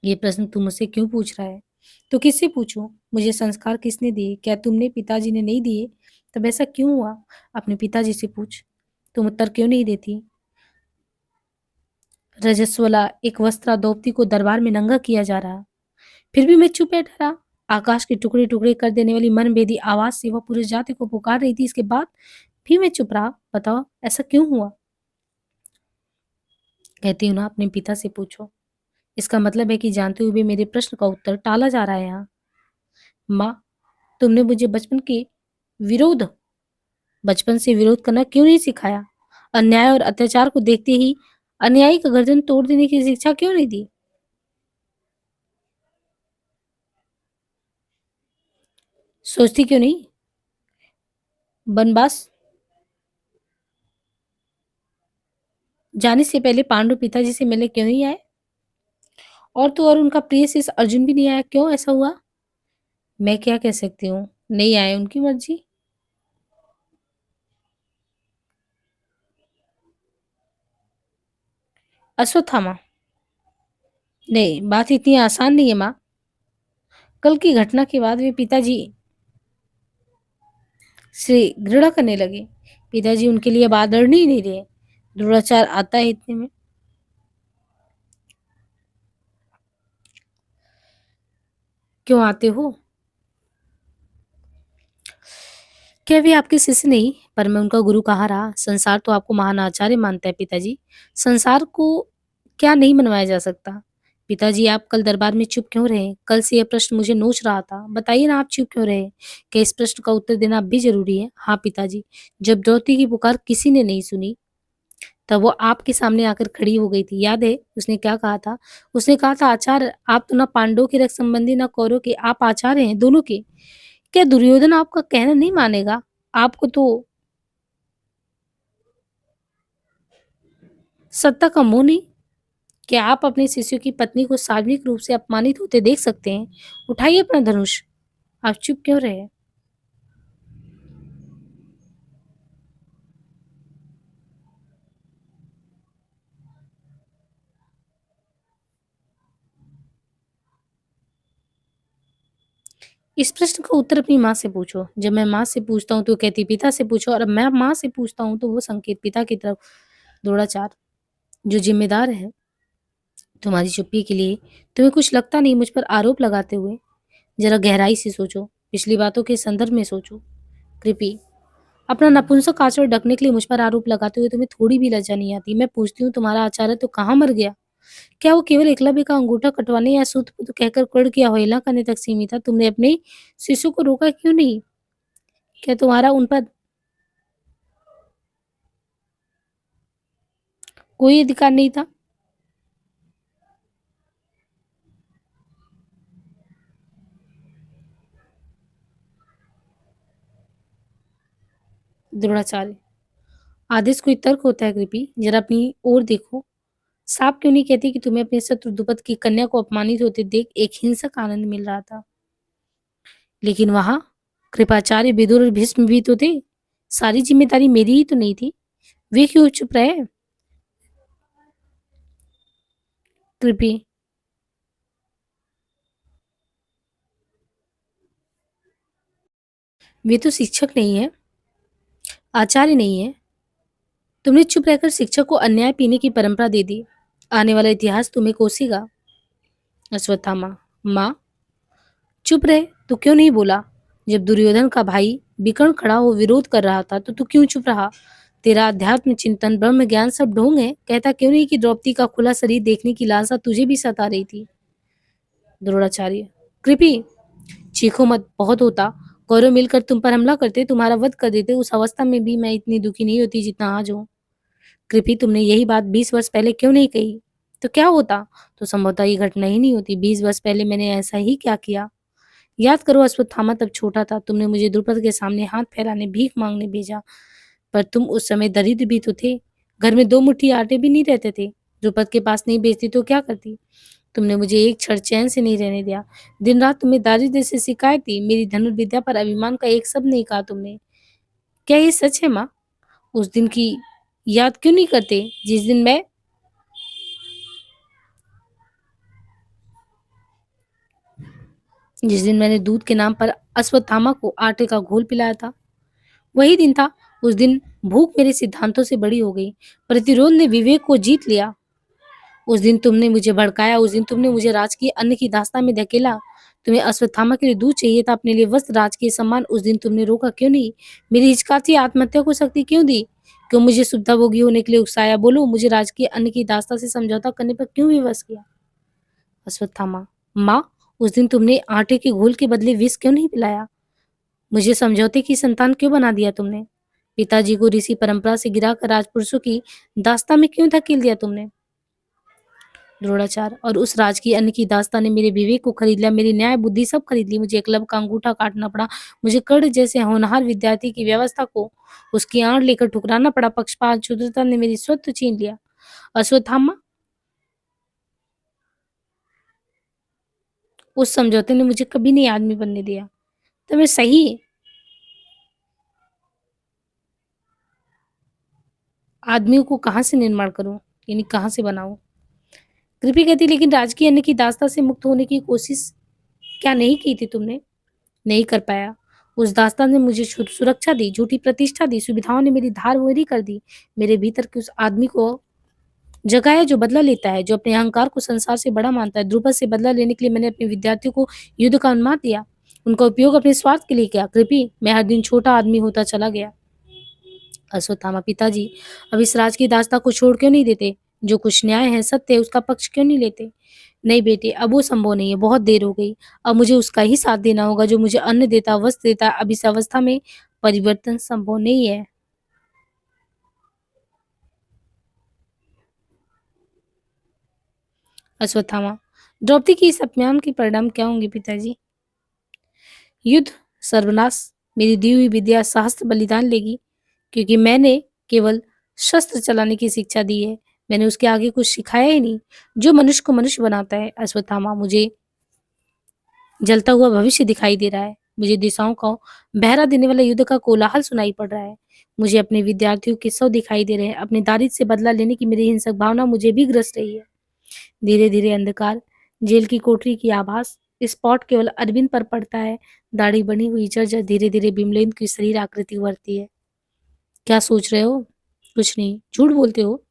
ये प्रश्न तू मुझसे क्यों पूछ रहा है? तो किससे पूछूं? मुझे संस्कार किसने दिए? क्या तुमने? पिताजी ने नहीं दिए? तब ऐसा क्यों हुआ? अपने पिताजी से पूछ। तुम उत्तर क्यों नहीं देती? रजस्वला एक वस्त्रा द्रौपदी को दरबार में नंगा किया जा रहा, फिर भी मैं चुप बैठा रहा। आकाश के टुकड़े टुकड़े कर देने वाली मनभेदी आवाज से वह पूरी जाति को पुकार रही थी, इसके बाद भी मैं चुप रहा। बताओ ऐसा क्यों हुआ? कहती हूँ ना, अपने पिता से पूछो। इसका मतलब है कि जानते हुए भी मेरे प्रश्न का उत्तर टाला जा रहा है यहाँ। माँ, तुमने मुझे विरोध बचपन से विरोध करना क्यों नहीं सिखाया? अन्याय और अत्याचार को देखते ही अन्यायी का गर्दन तोड़ देने की शिक्षा क्यों नहीं दी? सोचती क्यों नहीं? बनवास जाने से पहले पांडु पिताजी से मिलने क्यों नहीं आए? और तो और उनका प्रिय शिष्य अर्जुन भी नहीं आया, क्यों ऐसा हुआ? मैं क्या कह सकती हूँ, नहीं आए, उनकी मर्जी। अश्वत्थामा, नहीं, बात इतनी आसान नहीं है माँ। कल की घटना के बाद वे पिताजी से घृणा करने लगे। पिताजी उनके लिए अब आदरणीय नहीं रहे। द्रोणाचार्य आता है इतने में। क्यों आते हो? क्या वे आपके शिष्य नहीं, पर मैं उनका गुरु कहाँ रहा? संसार तो आपको महान आचार्य मानता है पिताजी। संसार को क्या नहीं मनवाया जा सकता? पिताजी, आप कल दरबार में चुप क्यों रहे? कल से यह प्रश्न मुझे नोच रहा था। बताइए ना, आप चुप क्यों रहे? क्या इस प्रश्न का उत्तर देना अब भी जरूरी है? हाँ पिताजी, जब द्रौपदी की पुकार किसी ने नहीं सुनी, तब वो आपके सामने आकर खड़ी हो गई थी। याद है उसने क्या कहा था? उसने कहा था, आचार्य आप तो ना पांडवों के रक्त संबंधी ना कौरवों के, आप आचार्य हैं दोनों के। क्या दुर्योधन आपका कहना नहीं मानेगा? आपको तो सत्ता का मोह नहीं? क्या आप अपने शिष्यों की पत्नी को सार्वजनिक रूप से अपमानित होते देख सकते हैं? उठाइए अपना धनुष। आप चुप क्यों रहे? इस प्रश्न का उत्तर अपनी माँ से पूछो। जब मैं माँ से पूछता हूँ तो कहती पिता से पूछो, और मैं माँ से पूछता हूँ तो वो संकेत पिता की तरफ। द्रोणाचार्य, जो जिम्मेदार है तुम्हारी चुप्पी के लिए, तुम्हें कुछ लगता नहीं मुझ पर आरोप लगाते हुए? जरा गहराई से सोचो, पिछली बातों के संदर्भ में सोचो। कृपी, अपना नपुंसक आचरण ढकने के लिए मुझ पर आरोप लगाते हुए तुम्हें थोड़ी भी लज्जा नहीं आती? मैं पूछती हूँ, तुम्हारा आचार्य तो कहाँ मर गया? क्या वो केवल एकलव्य का अंगूठा कटवाने या सूत पुत कहकर क्रुद्ध की अवहेलना करने तक सीमित था? तुमने अपने शिशु को रोका क्यों नहीं? क्या तुम्हारा उन पर कोई अधिकार नहीं था? द्रोणाचार्य, आदेश कोई तर्क होता है? कृपी, जरा अपनी ओर देखो। साफ क्यों नहीं कहती कि तुम्हें अपने शत्रु द्रुपद की कन्या को अपमानित होते देख एक हिंसक आनंद मिल रहा था? लेकिन वहां कृपाचार्य, विदुर और भीष्म भी तो थे। सारी जिम्मेदारी मेरी ही तो नहीं थी? वे क्यों चुप रहे? कृपी, वे तो शिक्षक नहीं है, आचार्य नहीं है। तुमने चुप रहकर शिक्षक को अन्याय पीने की परंपरा दे दी। आने वाला इतिहास तुम्हें कोसेगा। अश्वत्थामा, माँ, चुप रहे तो क्यों नहीं बोला? जब दुर्योधन का भाई विकर्ण खड़ा हो विरोध कर रहा था तो तू क्यों चुप रहा? तेरा अध्यात्म चिंतन ब्रह्म ज्ञान सब ढोंग है। कहता क्यों नहीं कि द्रौपदी का खुला शरीर देखने की लालसा तुझे भी सता रही थी? द्रोणाचार्य, कृपी, चीखो मत, बहुत होता। कौरव मिलकर तुम पर हमला करते, तुम्हारा वध कर देते, उस अवस्था में भी मैं इतनी दुखी नहीं होती जितना आज हूँ। कृपी, तुमने यही बात 20 वर्ष पहले क्यों नहीं कही? तो क्या होता? तो संभवतः ये घटना ही नहीं होती। 20 वर्ष पहले मैंने ऐसा ही क्या किया? याद करो, अश्वत्थामा तब छोटा था। तुमने मुझे द्रुपद के सामने हाथ फैलाने, भीख मांगने भेजा, पर तुम उस समय दरिद्र भी तो थे। घर में 2 मुट्ठी आटे भी नहीं रहते थे। द्रुपद के पास नहीं बेचती तो क्या करती? तुमने मुझे एक क्षण चैन से नहीं रहने दिया। दिन रात तुम्हें दारिद्र्य से शिकायत थी। मेरी धनुर्विद्या पर अभिमान का एक शब्द नहीं कहा तुमने। क्या ये सच है माँ? उस दिन की याद क्यों नहीं करते जिस दिन मैंने दूध के नाम पर अश्वत्थामा को आटे का घोल पिलाया था? वही दिन था। उस दिन भूख मेरे सिद्धांतों से बड़ी हो गई। प्रतिरोध ने विवेक को जीत लिया। उस दिन तुमने मुझे भड़काया, उस दिन तुमने मुझे राजकीय अन्न की दास्ता में धकेला। तुम्हें अश्वत्थामा के लिए दूध चाहिए था, अपने लिए वस्त्र, राजकीय सम्मान। उस दिन तुमने रोका क्यों नहीं? मेरी हिचकाती आत्महत्या को शक्ति क्यों दी? क्यों मुझे सुविधाभोगी होने के लिए उकसाया? बोलो, मुझे राजकीय अन्न की दास्ता से समझौता करने पर क्यों विवश किया? अश्वत्थामा: माँ, उस दिन तुमने आटे के घोल के बदले विष क्यों नहीं पिलाया? मुझे समझौते की संतान क्यों बना दिया तुमने? पिताजी को ऋषि परंपरा से गिराकर राजपुरुषों की दास्ता में क्यों धकेल दिया तुमने? द्रोणाचार्य: और उस राजकीय अन्न की दास्तां ने मेरे विवेक को खरीद लिया, मेरी न्याय बुद्धि सब खरीद ली। मुझे एकलव्य का अंगूठा काटना पड़ा, मुझे कर्ण जैसे होनहार विद्यार्थी की व्यवस्था को उसकी आड़ लेकर ठुकराना पड़ा। पक्षपात शूद्रता ने मेरी स्वत्व छीन लिया। अश्वत्थामा: उस समझौते ने मुझे कभी नहीं आदमी बनने दिया। तो मैं सही आदमियों को कहाँ से निर्माण करूं, यानी कहाँ से बनाऊं? कृपी कहती, लेकिन राजकीय अन्न की दास्ता से मुक्त होने की कोशिश क्या नहीं की थी तुमने? नहीं कर पाया। उस दास्तान ने मुझे सुरक्षा दी, झूठी प्रतिष्ठा दी, सुविधाओं ने मेरी धार मोहरी कर दी। मेरे भीतर के उस आदमी को जगाया जो बदला लेता है, जो अपने अहंकार को संसार से बड़ा मानता है। द्रुपद से बदला लेने के लिए मैंने अपने विद्यार्थियों को युद्ध का उन्माद दिया, उनका उपयोग अपने स्वार्थ के लिए किया। कृपी, मैं हर दिन छोटा आदमी होता चला गया। अश्वत्थामा: पिताजी, अब इस राज की दास्ता को छोड़ क्यों नहीं देते? जो कुछ न्याय है, सत्य है, उसका पक्ष क्यों नहीं लेते? नहीं बेटे, अब वो संभव नहीं है, बहुत देर हो गई। अब मुझे उसका ही साथ देना होगा जो मुझे अन्न देता, वस्त्र देता। अब इस अवस्था में परिवर्तन संभव नहीं है। अश्वत्थामा: द्रौपदी की इस अपमान के परिणाम क्या होंगे पिताजी? युद्ध, सर्वनाश। मेरी दी हुई विद्या सहस्त्र बलिदान लेगी, क्योंकि मैंने केवल शस्त्र चलाने की शिक्षा दी है। मैंने उसके आगे कुछ सिखाया ही नहीं, जो मनुष्य को मनुष्य बनाता है। अश्वत्थामा: मुझे जलता हुआ भविष्य दिखाई दे रहा है। मुझे दिशाओं को बहरा देने वाला युद्ध का कोलाहल सुनाई पड़ रहा है। मुझे अपने विद्यार्थियों के शव दिखाई दे रहे हैं। अपने दारिद्र्य से बदला लेने की मेरी हिंसक भावना मुझे भी ग्रस्त रही है। धीरे धीरे अंधकार, जेल की कोठरी की आभास, स्पॉट केवल अरविंद पर पड़ता है। दाढ़ी बनी हुई जर्जर, धीरे धीरे बिमलेंद्र की शरीर आकृति उभरती है। क्या सोच रहे हो? कुछ नहीं, झूठ बोलते हो।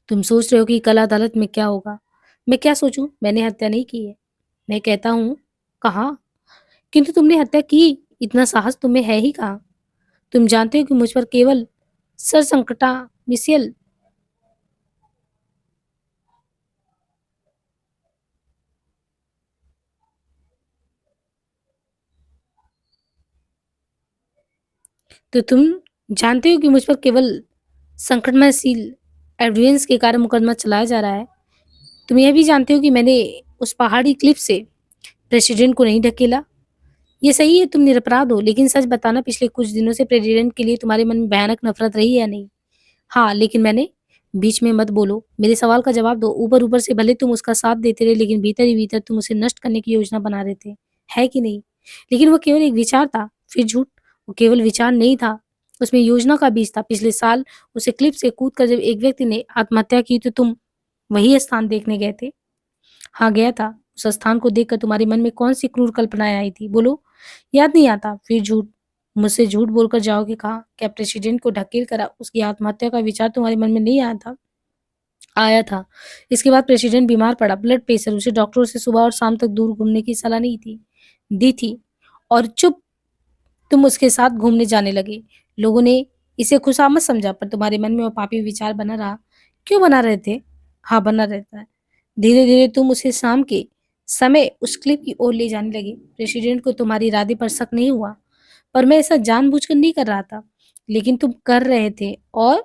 तुम सोच रहे हो कि कल अदालत में क्या होगा। मैं क्या सोचूं? मैंने हत्या नहीं की है। मैं कहता हूँ, कहा, किंतु तुमने हत्या की। इतना साहस तुम्हें है ही कहाँ? तुम जानते हो कि मुझ पर केवल सर संकटा मिसियल। तो तुम जानते हो कि मुझ पर केवल संकटमयशील एविडेंस के कारण मुकदमा चलाया जा रहा है। तुम यह भी जानते हो कि मैंने उस पहाड़ी क्लिफ से प्रेसिडेंट को नहीं ढकेला। ये सही है, तुम निरपराध हो, लेकिन सच बताना, पिछले कुछ दिनों से प्रेसिडेंट के लिए तुम्हारे मन में भयानक नफरत रही है या नहीं? हाँ, लेकिन मैंने बीच में मत बोलो, मेरे सवाल का जवाब दो। ऊपर ऊपर से भले तुम उसका साथ देते रहे, लेकिन भीतर ही भीतर तुम उसे नष्ट करने की योजना बना रहे थे, है कि नहीं? लेकिन वो केवल एक विचार था। फिर झूठ, वो केवल विचार नहीं था, उसमें योजना का बीज था। पिछले साल उसे क्लिप से कूद कर जब एक व्यक्ति ने आत्महत्या की, तो तुम वही स्थान देखने गए थे। हाँ, गया था। उस स्थान को देखकर तुम्हारे मन में कौन सी क्रूर कल्पनाएं आई थी, बोलो? याद नहीं आता? फिर झूठ, मुझसे झूठ बोलकर जाओगे कहाँ? क्या प्रेसिडेंट को ढकेल कर उसकी आत्महत्या का विचार तुम्हारे मन में नहीं आया था? आया था। इसके बाद प्रेसिडेंट बीमार पड़ा, ब्लड प्रेशर। उसे डॉक्टरों से सुबह और शाम तक दूर घूमने की सलाह नहीं थी दी थी, और चुप तुम उसके साथ घूमने जाने लगे। लोगों ने इसे खुशामद समझा, पर तुम्हारे मन में वो पापी विचार बना रहा। क्यों बना रहे थे? हाँ, बना रहता है। धीरे धीरे तुम उसे शाम के समय उस क्लिप की ओर ले जाने लगे। प्रेसिडेंट को तुम्हारे इरादे पर शक नहीं हुआ, पर मैं ऐसा जानबूझकर नहीं कर रहा था, लेकिन तुम कर रहे थे। और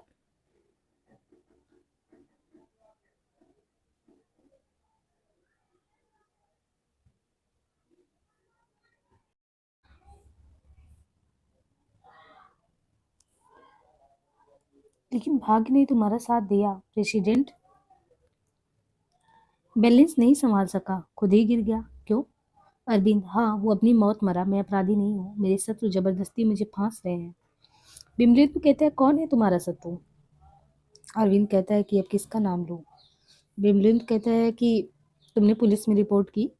लेकिन भाग्य ने तुम्हारा साथ दिया प्रेसिडेंट। बैलेंस नहीं संभाल सका, खुद ही गिर गया। क्यों? अरविंद, हाँ, वो अपनी मौत मरा, मैं अपराधी नहीं हूँ। मेरे शत्रु जबरदस्ती मुझे फांस रहे हैं। बिमलेंद्र कहता है, कौन है तुम्हारा शत्रु? अरविंद कहता है कि अब किसका नाम लूं? बिमलेंद्र कहता है कि तुमने पुलिस में रिपोर्ट की,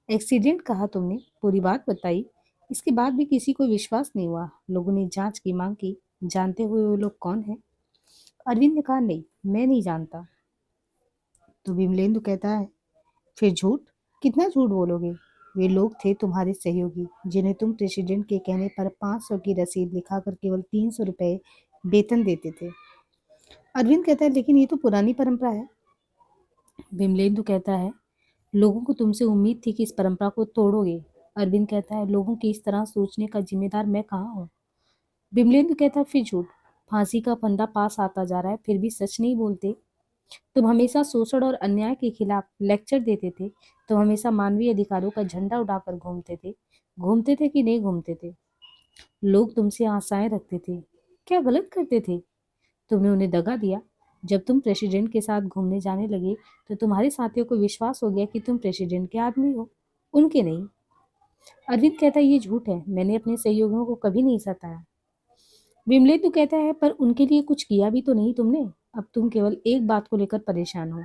एक्सीडेंट कहा, तुमने पूरी बात बताई, इसके बाद भी किसी को विश्वास नहीं हुआ। लोगों ने जांच की मांग की, जानते हुए वो लोग कौन है? अरविंद ने कहा, नहीं, मैं नहीं जानता। तो बिमलेंदु कहता है, फिर झूठ? कितना झूठ बोलोगे? वे लोग थे तुम्हारे सहयोगी, जिन्हें तुम प्रेसिडेंट के कहने पर 500 की रसीद लिखाकर केवल 300 रुपए वेतन देते थे। अरविंद कहता है, लेकिन ये तो पुरानी परंपरा है। बिमलेंदु कहता है, लोगों को तुमसे उम्मीद थी कि इस परंपरा को तोड़ोगे। अरविंद कहता है, लोगों की इस तरह सोचने का जिम्मेदार मैं कहाँ हूँ? बिमलेंदु कहता है, फिर झूठ। फांसी का फंदा पास आता जा रहा है, फिर भी सच नहीं बोलते। तुम हमेशा शोषण और अन्याय के खिलाफ लेक्चर देते थे। तुम हमेशा मानवीय अधिकारों का झंडा उड़ाकर घूमते थे। घूमते थे कि नहीं घूमते थे? लोग तुमसे आशाएं रखते थे। क्या गलत करते थे? तुमने उन्हें दगा दिया। जब तुम प्रेसिडेंट के साथ घूमने जाने लगे तो तुम्हारे साथियों को विश्वास हो गया कि तुम प्रेसिडेंट के आदमी हो, उनके नहीं। अरविंद कहता है, ये झूठ है, मैंने अपने सहयोगियों को कभी नहीं सताया। विमलेंदु कहता है, पर उनके लिए कुछ किया भी तो नहीं तुमने। अब तुम केवल एक बात को लेकर परेशान हो,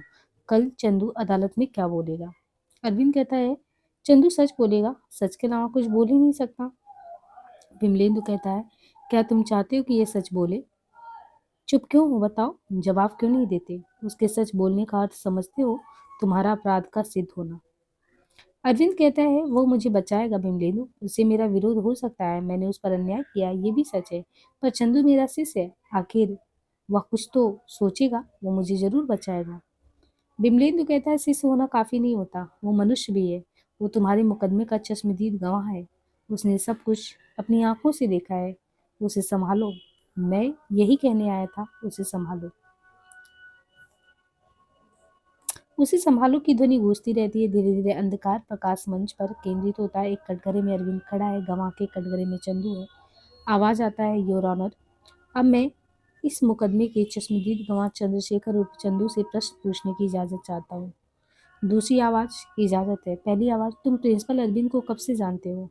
कल चंदू अदालत में क्या बोलेगा? अरविंद कहता है, चंदू सच बोलेगा, सच के अलावा कुछ बोल ही नहीं सकता। विमलेंदु कहता है, क्या तुम चाहते हो कि ये सच बोले? चुप क्यों हो, बताओ, जवाब क्यों नहीं देते? उसके सच बोलने का अर्थ समझते हो? तुम्हारा अपराध का सिद्ध होना। अरविंद कहता है, वो मुझे बचाएगा भीमलेनु, उससे मेरा विरोध हो सकता है, मैंने उस पर अन्याय किया, ये भी सच है, पर चंदू मेरा शिष्य है, आखिर वह कुछ तो सोचेगा, वो मुझे जरूर बचाएगा। बिमलेंदु कहता है, शिष्य होना काफी नहीं होता, वो मनुष्य भी है। वो तुम्हारे मुकदमे का चश्मदीद गवाह है। उसने सब कुछ अपनी आंखों से देखा है। उसे संभालो। मैं यही कहने आया था, उसे संभालो। उसे संभालो की ध्वनि गूंजती रहती है। धीरे धीरे अंधकार प्रकाश मंच पर केंद्रित होता है। एक कटघरे में अरविंद खड़ा है, गवाह के कटघरे में चंदू है। आवाज आता है, योर ऑनर, अब मैं इस मुकदमे के चश्मदीद गवाह चंद्रशेखर उर्फ चंदू से प्रश्न पूछने की इजाजत चाहता हूँ। दूसरी आवाज, इजाजत है। पहली आवाज, तुम प्रिंसिपल अरविंद को कब से जानते हो?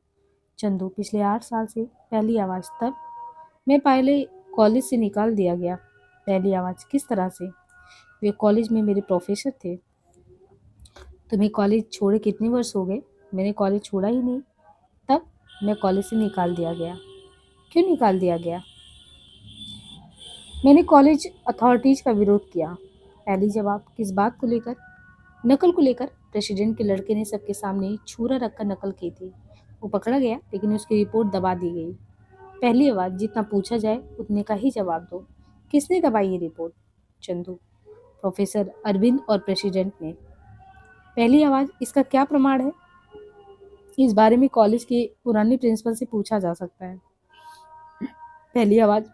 चंदू, पिछले 8 साल से। पहली आवाज, तब मैं पहले कॉलेज से निकाल दिया गया। पहली आवाज, किस तरह से? वे कॉलेज में मेरे प्रोफेसर थे। तुम्हें कॉलेज छोड़े कितने वर्ष हो गए? मैंने कॉलेज छोड़ा ही नहीं। तब मैं कॉलेज से निकाल दिया गया। क्यों निकाल दिया गया? मैंने कॉलेज अथॉरिटीज का विरोध किया। पहली जवाब, किस बात को लेकर? नकल को लेकर। प्रेसिडेंट के लड़के ने सबके सामने छुरा रखकर नकल की थी। वो पकड़ा गया, लेकिन उसकी रिपोर्ट दबा दी गई। पहली आवाज, जितना पूछा जाए उतने का ही जवाब दो। किसने दबाई ये रिपोर्ट? चंदू, प्रोफेसर अरविंद और प्रेसिडेंट ने। पहली आवाज, इसका क्या प्रमाण है? इस बारे में कॉलेज के पुराने प्रिंसिपल से पूछा जा सकता है। पहली आवाज,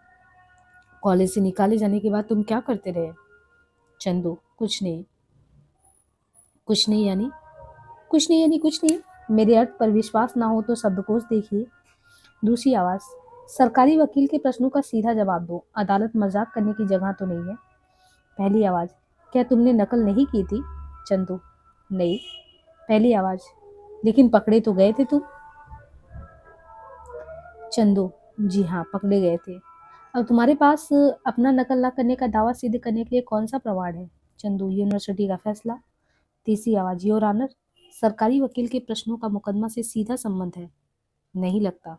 कॉलेज से निकाले जाने के बाद तुम क्या करते रहे? चंदू, कुछ नहीं। कुछ नहीं यानी? कुछ नहीं यानी कुछ नहीं। मेरे अर्थ पर विश्वास ना हो तो शब्दकोश देखिए। दूसरी आवाज, सरकारी वकील के प्रश्नों का सीधा जवाब दो, अदालत मजाक करने की जगह तो नहीं है। पहली आवाज, क्या तुमने नकल नहीं की थी? चंदू, नहीं। पहली आवाज, लेकिन पकड़े तो गए थे तुम? चंदू, जी हाँ, पकड़े गए थे। अब तुम्हारे पास अपना नकल न करने का दावा सिद्ध करने के लिए कौन सा प्रमाण है? चंदू, यूनिवर्सिटी का फैसला। तीसरी आवाज, योर ऑनर, सरकारी वकील के प्रश्नों का मुकदमा से सीधा संबंध है। नहीं लगता।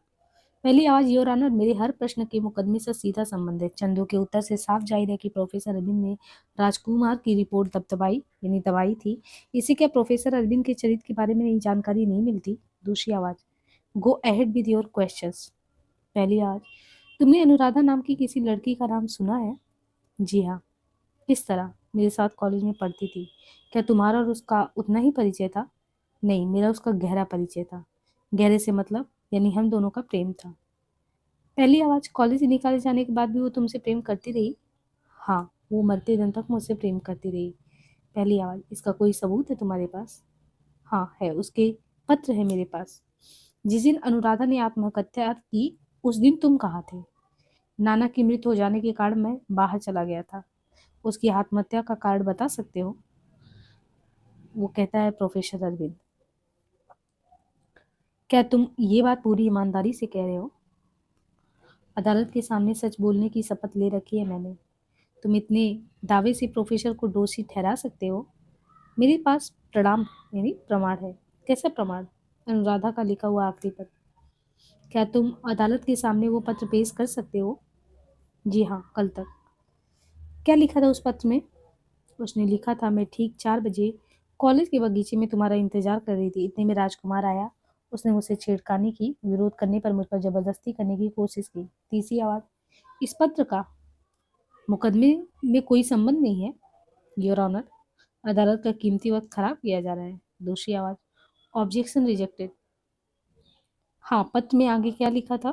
पहली आवाज, योर ऑनर, मेरे हर प्रश्न के मुकदमे से सीधा संबंध है। चंदू के उत्तर से साफ जाहिर है कि प्रोफेसर अरविंद ने राजकुमार की रिपोर्ट दबदबाई यानी दबाई थी। इसी क्या प्रोफेसर अरविंद के चरित्र के बारे में नई जानकारी नहीं मिलती? दूसरी आवाज, go ahead with your questions. पहली आवाज, तुमने अनुराधा नाम की किसी लड़की का नाम सुना है? जी हाँ। किस तरह? मेरे साथ कॉलेज में पढ़ती थी। क्या तुम्हारा और उसका उतना ही परिचय था? नहीं, मेरा उसका गहरा परिचय था। गहरे से मतलब? यानी हम दोनों का प्रेम था। पहली आवाज, कॉलेज से निकाले जाने के बाद भी वो तुमसे प्रेम करती रही? हाँ, वो मरते दम तक मुझसे प्रेम करती रही। पहली आवाज, इसका कोई सबूत है तुम्हारे पास? हाँ है, उसके पत्र है मेरे पास। जिस दिन अनुराधा ने आत्महत्या की उस दिन तुम कहाँ थे? नाना की मृत्यु हो जाने के कारण मैं बाहर चला गया था। उसकी आत्महत्या का कारण बता सकते हो? वो कहता है, प्रोफेसर अरविंद, क्या तुम ये बात पूरी ईमानदारी से कह रहे हो? अदालत के सामने सच बोलने की शपथ ले रखी है मैंने। तुम इतने दावे से प्रोफेसर को दोषी ठहरा सकते हो? मेरे पास प्रणाम यानी प्रमाण है। कैसा प्रमाण? अनुराधा का लिखा हुआ आखिरी पत्र। क्या तुम अदालत के सामने वो पत्र पेश कर सकते हो? जी हाँ, कल तक। क्या लिखा था उस पत्र में? उसने लिखा था, मैं ठीक 4 बजे कॉलेज के बगीचे में तुम्हारा इंतजार कर रही थी। इतने में राजकुमार आया। उसने मुझसे छेड़खानी की। विरोध करने पर मुझ पर जबरदस्ती करने की कोशिश की। तीसरी आवाज, इस पत्र का मुकदमे में कोई संबंध नहीं है योर ऑनर। अदालत का कीमती वक्त खराब किया जा रहा है। दूसरी आवाज, ऑब्जेक्शन रिजेक्टेड। हाँ, पत्र में आगे क्या लिखा था?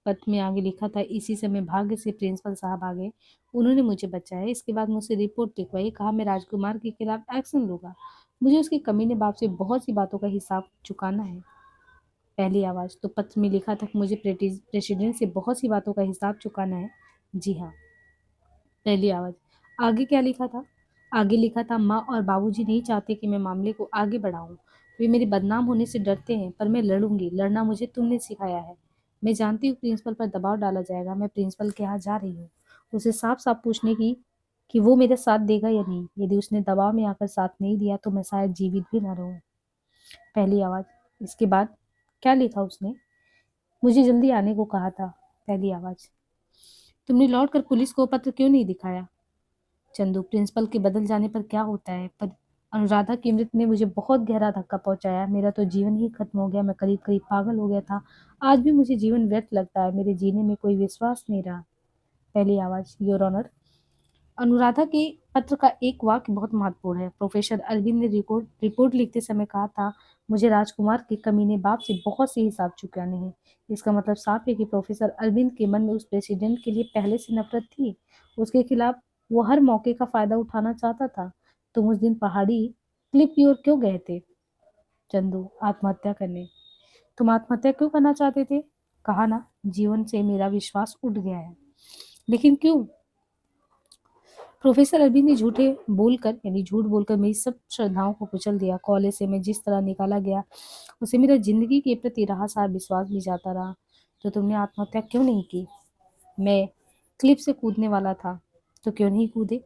पत्र में आगे लिखा था, इसी समय भाग्य से प्रिंसिपल साहब आ गए। उन्होंने मुझे बचाया। इसके बाद मुझसे रिपोर्ट लिखवाई। कहा मैं राजकुमार के खिलाफ एक्शन लूंगा। मुझे उसके कमीने बाप से बहुत सी बातों का हिसाब चुकाना है। पहली आवाज, तो पत्र में लिखा था कि मुझे प्रेसिडेंट से बहुत सी बातों का हिसाब चुकाना है। जी हाँ। पहली आवाज, आगे क्या लिखा था? आगे लिखा था, माँ और बाबूजी नहीं चाहते कि मैं मामले को आगे बढ़ाऊं। वे मेरे बदनाम होने से डरते हैं, पर मैं लड़ूंगी। लड़ना मुझे तुमने सिखाया है। मैं जानती हूँ प्रिंसिपल पर दबाव डाला जाएगा। मैं प्रिंसिपल के यहाँ जा रही हूँ उसे साफ साफ पूछने की कि वो मेरा साथ देगा या नहीं। यदि उसने दबाव में आकर साथ नहीं दिया तो मैं शायद जीवित भी ना रहूं। पहली आवाज, इसके बाद क्या लिखा उसने? मुझे जल्दी आने को कहा था। पहली आवाज, तुमने लौट कर पुलिस को पत्र क्यों नहीं दिखाया? चंदू, प्रिंसिपल के बदल जाने पर क्या होता है, पर अनुराधा की मृत्यु ने मुझे बहुत गहरा धक्का पहुंचाया। मेरा तो जीवन ही खत्म हो गया। मैं करीब करीब पागल हो गया था। आज भी मुझे जीवन व्यर्थ लगता है। मेरे जीने में कोई विश्वास नहीं रहा। पहली आवाज, योर ऑनर, अनुराधा के पत्र का एक वाक्य बहुत महत्वपूर्ण है। प्रोफेसर अरविंद ने रिपोर्ट लिखते समय कहा था, मुझे राजकुमार के कमीने बाप से बहुत से हिसाब चुकाने हैं। इसका मतलब साफ है कि प्रोफेसर अरविंद के मन में उस प्रेसिडेंट के लिए पहले से नफरत थी। उसके खिलाफ वो हर मौके का फायदा उठाना चाहता था। तुम उस दिन पहाड़ी क्लिफ की ओर क्यों गए थे? चंदू, आत्महत्या करने। तुम आत्महत्या क्यों करना चाहते थे? कहा ना, जीवन से मेरा विश्वास उठ गया है। लेकिन क्यों? प्रोफेसर अरविंद ने झूठ बोलकर मेरी सब श्रद्धाओं को कुचल दिया। कॉलेज से मैं जिस तरह निकाला गया, उसे मेरा जिंदगी के प्रति रहा सारा विश्वास भी जाता रहा। तो तुमने आत्महत्या क्यों नहीं की? मैं क्लिफ से कूदने वाला था, तो क्यों नहीं कूदे?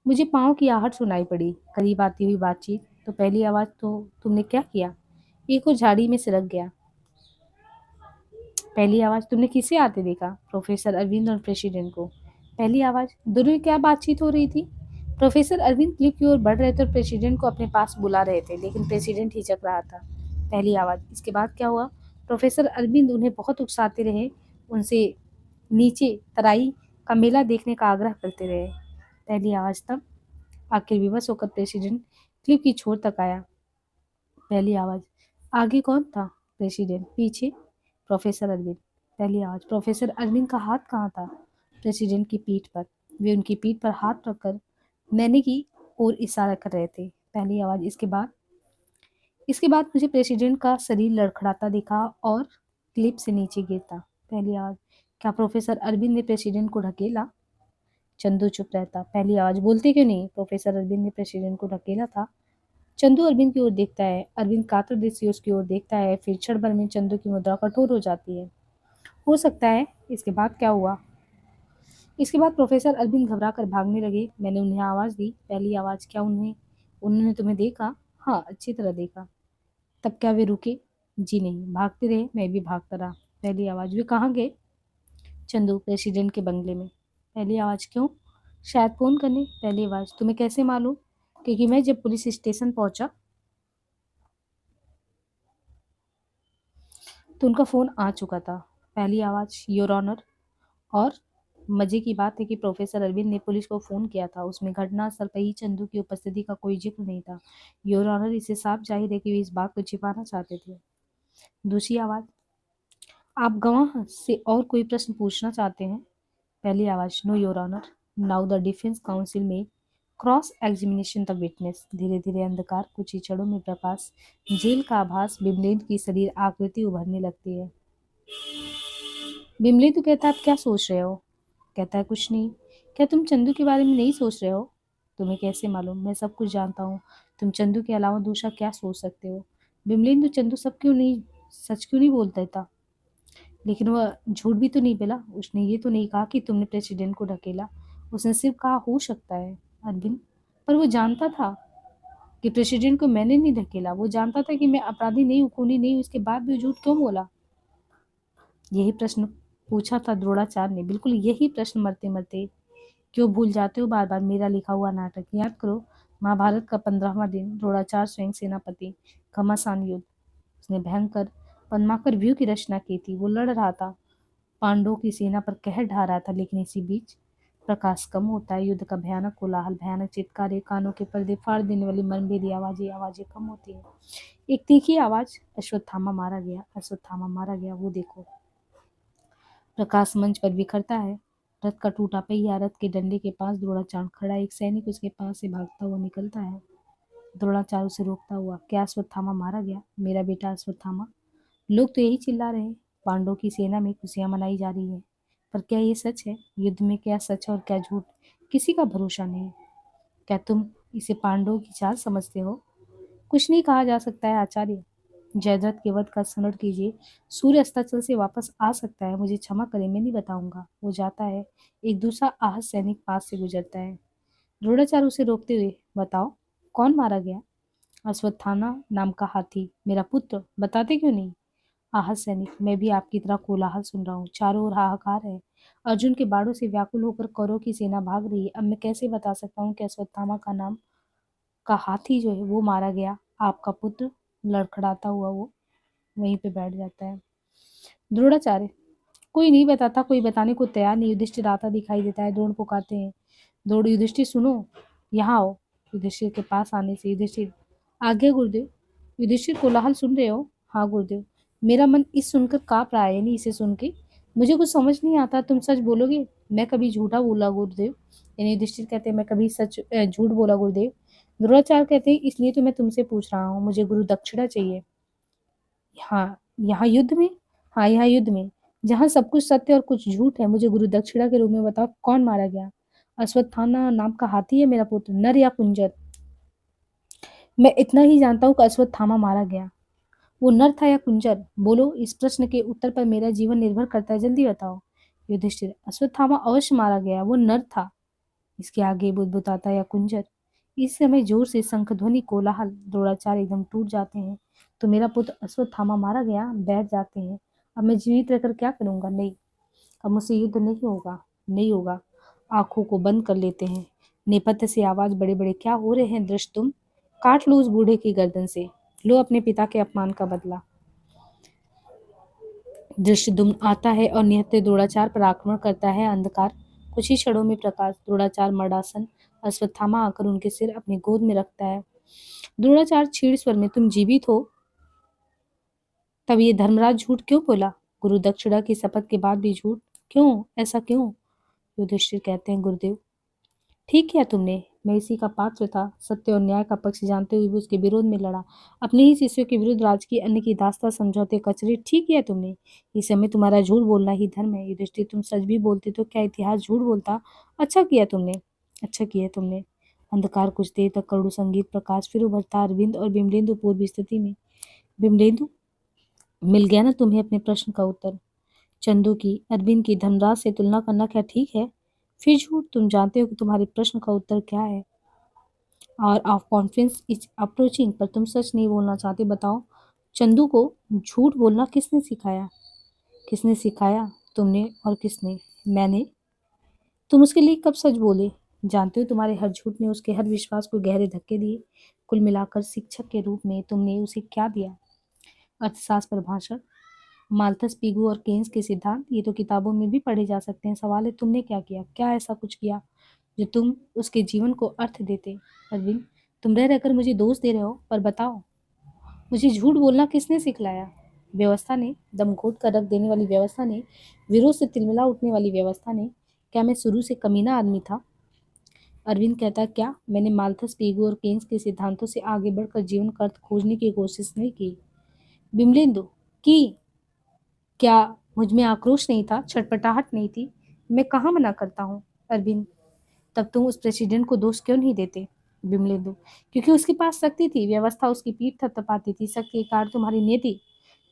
मुझे पाँव की आहट सुनाई पड़ी, करीब आती हुई बातचीत। तो पहली आवाज, तो तुमने क्या किया? एक और झाड़ी में सिरक गया। पहली आवाज, तुमने किसे आते देखा? प्रोफेसर अरविंद और प्रेसिडेंट को। पहली आवाज, दोनों की क्या बातचीत हो रही थी? प्रोफेसर अरविंद क्लिफ की ओर बढ़ रहे थे और प्रेसिडेंट को अपने पास बुला रहे थे, लेकिन प्रेसिडेंट हिचक रहा था। पहली आवाज, इसके बाद क्या हुआ? प्रोफेसर अरविंद उन्हें बहुत उकसाते रहे, उनसे नीचे तराई का मेला देखने का आग्रह करते रहे। पहली आवाज, तब आखिर विवश होकर प्रेसिडेंट क्लिफ की छोर तक आया। पहली आवाज, आगे कौन था? प्रेसिडेंट, पीछे प्रोफेसर अरविंद। पहली आवाज, प्रोफेसर अरविंद का हाथ कहाँ था? प्रेसिडेंट की पीठ पर। वे उनकी पीठ पर हाथ रखकर मैंने की ओर इशारा कर रहे थे। पहली आवाज, इसके बाद मुझे प्रेसिडेंट का शरीर लड़खड़ाता दिखा और क्लिप से नीचे गिरता। पहली आवाज, क्या प्रोफेसर अरविंद ने प्रेसिडेंट को ढकेला? चंदू चुप रहता। पहली आवाज, बोलते क्यों नहीं? प्रोफेसर अरविंद ने प्रेसिडेंट को ढकेला था। चंदू अरविंद की ओर देखता है। अरविंद कातर दृष्टि से उसकी ओर देखता है। फिर क्षण भर में चंदू की मुद्रा कठोर हो जाती है। हो सकता है। इसके बाद क्या हुआ? इसके बाद प्रोफेसर अरविंद घबरा कर भागने लगे। मैंने उन्हें आवाज दी। पहली आवाज, क्या उन्होंने तुम्हें देखा? हाँ, अच्छी तरह देखा। तब क्या वे रुके? जी नहीं, भागते रहे। मैं भी भागता रहा। पहली आवाज, वे कहाँ गए? चंदू, प्रेसिडेंट के बंगले में। पहली आवाज, क्यों? शायद फोन करने। पहली आवाज, तुम्हें कैसे मालूम? क्योंकि मैं जब पुलिस स्टेशन पहुंचा तो उनका फोन आ चुका था। पहली आवाज, योर ऑनर, और मजे की बात है कि प्रोफेसर अरविंद ने पुलिस को फोन किया था। उसमें घटनास्थल पर ही चंदू की उपस्थिति का कोई जिक्र नहीं था। योर ऑनर, इससे साफ जाहिर है कि वे इस बात को छिपाना चाहते थे। दूसरी आवाज, आप गवाह से और कोई प्रश्न पूछना चाहते हैं? पहली आवाज, no your honour. Now the defence counsel may cross examination the witness. धीरे धीरे अंधकार, कुछ ही क्षणों में प्रकाश, जेल का आभास, बिमलेन की शरीर आकृति उभरने लगती है। बिमलेन, तो कहता, आप क्या सोच रहे हो? कहता है कुछ नहीं। क्या तुम चंदू के बारे में नहीं सोच रहे हो? तुम्हें कैसे मालूम? मैं सब कुछ जानता हूँ। तुम चंदू के अलावा दूसरा क्या सोच सकते हो? बिमलेंदु, चंदू सब क्यों नहीं सच क्यों नहीं बोलता था? लेकिन वह झूठ भी तो नहीं बोला। उसने ये तो नहीं कहा कि तुमने प्रेसिडेंट को ढकेला। उसने सिर्फ कहा हो सकता है। अरविंद, पर वो जानता था कि प्रेसिडेंट को मैंने नहीं ढकेला। वो जानता था कि मैं अपराधी नहीं हूँ, खूनी नहीं हूँ। इसके बाद भी वो झूठ क्यों बोला? यही प्रश्न पूछा था द्रोणाचार्य ने, बिल्कुल यही प्रश्न। मरते मरते क्यों भूल जाते हो बार बार मेरा लिखा हुआ नाटक? याद करो, महाभारत का 15वां दिन। द्रोणाचार्य स्वयं सेनापति, घमासान युद्ध। उसने भयंकर पद्माकर व्यू की रचना की थी। वो लड़ रहा था, पांडवों की सेना पर कहर ढा रहा था। लेकिन इसी बीच प्रकाश कम होता है, युद्ध का भयानक कोलाहल, भयानक चित्कारे, कानों के पर्दे फाड़ देने वाली मनभेदी आवाजें आवाजें कम होती है। एक तीखी आवाज, अश्वत्थामा मारा गया, अश्वत्थामा मारा गया। वो देखो, प्रकाश मंच पर बिखरता है। रथ का टूटा पहिया, रथ के डंडे के पास द्रोणाचार्य खड़ा, एक सैनिक उसके पास से भागता हुआ निकलता है। द्रोणाचार्य उसे रोकता हुआ, क्या अश्वत्थामा मारा गया? मेरा बेटा अश्वत्थामा? लोग तो यही चिल्ला रहे हैं। पांडवों की सेना में खुशियां मनाई जा रही है। पर क्या ये सच है? युद्ध में क्या सच और क्या झूठ, किसी का भरोसा नहीं। क्या तुम इसे पांडवों की चाल समझते हो? कुछ नहीं कहा जा सकता है आचार्य। जयद्रथ के वध का स्मरण कीजिए। सूर्य अस्ताचल से वापस आ सकता है। मुझे क्षमा करें, मैं नहीं बताऊंगा। वो जाता है। एक दूसरा आहत सैनिक पास से गुजरता है। द्रोणाचार्य उसे रोकते हुए, बताओ, कौन मारा गया? अश्वत्थामा नाम का हाथी, मेरा पुत्र। बताते क्यों नहीं? आहत सैनिक, मैं भी आपकी तरह कोलाहल सुन रहा हूँ। चारों ओर हाहाकार है। अर्जुन के बाड़ों से व्याकुल होकर कौरवों की सेना भाग रही है। अब मैं कैसे बता सकता हूँ कि अश्वत्थामा का नाम का हाथी जो है वो मारा गया? आपका पुत्र? लड़खड़ाता हुआ वो वहीं पे बैठ जाता है। द्रोणाचार्य, कोई नहीं बताता, कोई बताने को तैयार नहीं। युधिष्ठिर आता दिखाई देता है। द्रोण पुकारते हैं, द्रोण, युधिष्ठिर सुनो, यहाँ आओ। युधिष्ठिर के पास आने से, युधिष्ठिर, आज्ञा गुरुदेव। युधिष्ठिर, कोलाहल सुन रहे हो? हाँ गुरुदेव। मेरा मन इस सुनकर कांप रहा है, यानी इसे सुन के मुझे कुछ समझ नहीं आता। तुम सच बोलोगे? मैं कभी झूठा बोला गुरुदेव? यानी युधिष्ठिर कहते हैं, मैं कभी झूठ बोला गुरुदेव? द्रोणाचार्य कहते हैं, इसलिए तो मैं तुमसे पूछ रहा हूँ, मुझे गुरु दक्षिणा चाहिए। हाँ, यहाँ युद्ध में? हाँ, यहाँ युद्ध में, जहाँ सब कुछ सत्य और कुछ झूठ है। मुझे गुरु दक्षिणा के रूप में बताओ, कौन मारा गया? अश्वत्थामा नाम का हाथी है मेरा पुत्र, नर या कुंजर? मैं इतना ही जानता हूँ कि अश्वत्थामा मारा गया। वो नर था या कुंजर? बोलो, इस प्रश्न के उत्तर पर मेरा जीवन निर्भर करता है, जल्दी बताओ। युधिष्ठिर, अश्वत्थामा अवश्य मारा गया, वो नर था। इसके आगे बुदबुदाता या कुंजर? इस समय जोर से शंखध्वनि, कोलाहल, द्रोणाचार्य एकदम टूट जाते हैं। तो मेरा पुत्र अश्वत्थामा मारा गया, बैठ जाते हैं। अब मैं जीवित रहकर क्या करूंगा? नहीं, अब मुझसे युद्ध नहीं होगा, नहीं होगा। आंखों को बंद कर लेते हैं। नेपथ्य से आवाज, बड़े बड़े क्या हो रहे हैं दृष्ट तुम? काट लो उस बूढ़े की गर्दन से, लो अपने पिता के अपमान का बदला। धृष्टद्युम्न आता है और निहत्थे द्रोणाचार्य पर आक्रमण करता है। अंधकार, कुछ ही क्षणों में प्रकाश। द्रोणाचार्य मर्दासन, अश्वत्थामा आकर उनके सिर अपनी गोद में रखता है। द्रोणाचार्य छीड़ स्वर में, तुम जीवित हो? तब ये धर्मराज झूठ क्यों बोला? गुरु दक्षिणा की शपथ के बाद भी झूठ क्यों? ऐसा क्यों? युधिष्ठिर कहते हैं, गुरुदेव, ठीक किया तुमने। मैं इसी का पात्र था। सत्य और न्याय का पक्ष जानते हुए भी उसके विरोध में लड़ा। अपने ही शिष्यों के विरुद्ध राजकीय अन्न की दास्ता, समझौते, कचरे। ठीक किया तुमने। इस समय तुम्हारा झूठ बोलना ही धर्म है। युधिष्ठिर, तुम सच भी बोलते तो क्या इतिहास झूठ बोलता? अच्छा किया तुमने, अच्छा किया तुमने। अंधकार कुछ देर तक करुण संगीत, प्रकाश फिर उभरता। अरविंद और बिमलेंदु पूर्व स्थिति में। बिमलेंदु, मिल गया ना तुम्हें अपने प्रश्न का उत्तर? चंदू की, अरविंद की धनराज से तुलना करना क्या ठीक है? फिर झूठ, तुम जानते हो कि तुम्हारे प्रश्न का उत्तर क्या है। और ऑफ कॉन्फिडेंस इज अप्रोचिंग, पर तुम सच नहीं बोलना चाहते। बताओ, चंदू को झूठ बोलना किसने सिखाया? किसने सिखाया? तुमने। और किसने? मैंने। तुम उसके लिए कब सच बोले? जानते हो, तुम्हारे हर झूठ ने उसके हर विश्वास को गहरे धक्के दिए। कुल मिलाकर शिक्षक के रूप में तुमने उसे क्या दिया? अर्थशास्त्र परिभाषा, माल्थस, पिगू और केन्स के सिद्धांत, ये तो किताबों में भी पढ़े जा सकते हैं। सवाल है, तुमने क्या किया? क्या ऐसा कुछ किया जो तुम उसके जीवन को अर्थ देते? अरविंद, तुम रह रहकर मुझे दोष दे रहे हो, पर बताओ, मुझे झूठ बोलना किसने सिखलाया? व्यवस्था ने, दम घोट कर रख देने वाली व्यवस्था ने, विरोध से तिलमिला उठने वाली व्यवस्था ने। क्या मैं शुरू से कमीना आदमी था? अरविंद कहता, क्या मैंने माल्थस, पिगू और केन्स के सिद्धांतों से आगे बढ़कर जीवन का अर्थ खोजने की कोशिश नहीं की? बिमलेंदु, की क्या मुझ में आक्रोश नहीं था, छटपटाहट नहीं थी? मैं कहाँ मना करता हूँ। अरविंद, तब तुम उस प्रेसिडेंट को दोष क्यों नहीं देते। विमलेंदु, क्योंकि उसके पास शक्ति थी, व्यवस्था उसकी पीठ थपथपाती थी, शक्ति के कारण तुम्हारी नीति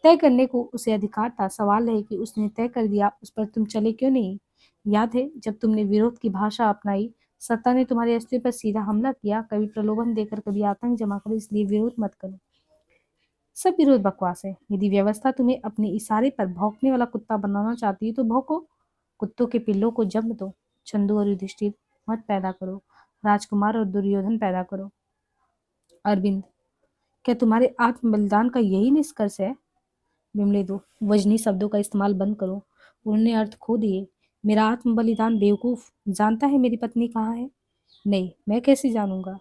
तय करने को उसे अधिकार था। सवाल है कि उसने तय कर दिया, उस पर तुम चले क्यों नहीं। याद है जब तुमने विरोध की भाषा अपनाई, सत्ता ने तुम्हारे अस्तित्व पर सीधा हमला किया, कभी प्रलोभन देकर, कभी आतंक जमा कर, इसलिए विरोध मत करो। सब विरोध बकवास है। यदि व्यवस्था तुम्हें अपने इशारे पर भौंकने वाला कुत्ता बनाना चाहती है तो भौंको। कुत्तों के पिल्लों को जन्म दो। चंदू और युधिष्ठिर मत पैदा करो, राजकुमार और दुर्योधन पैदा करो। अरविंद, क्या तुम्हारे आत्म बलिदान का यही निष्कर्ष है। विमले दो, वजनी शब्दों का इस्तेमाल बंद करो, उन्होंने अर्थ खो दिए। मेरा आत्म बलिदान, बेवकूफ, जानता है मेरी पत्नी कहाँ है। नहीं, मैं कैसे जानूंगा।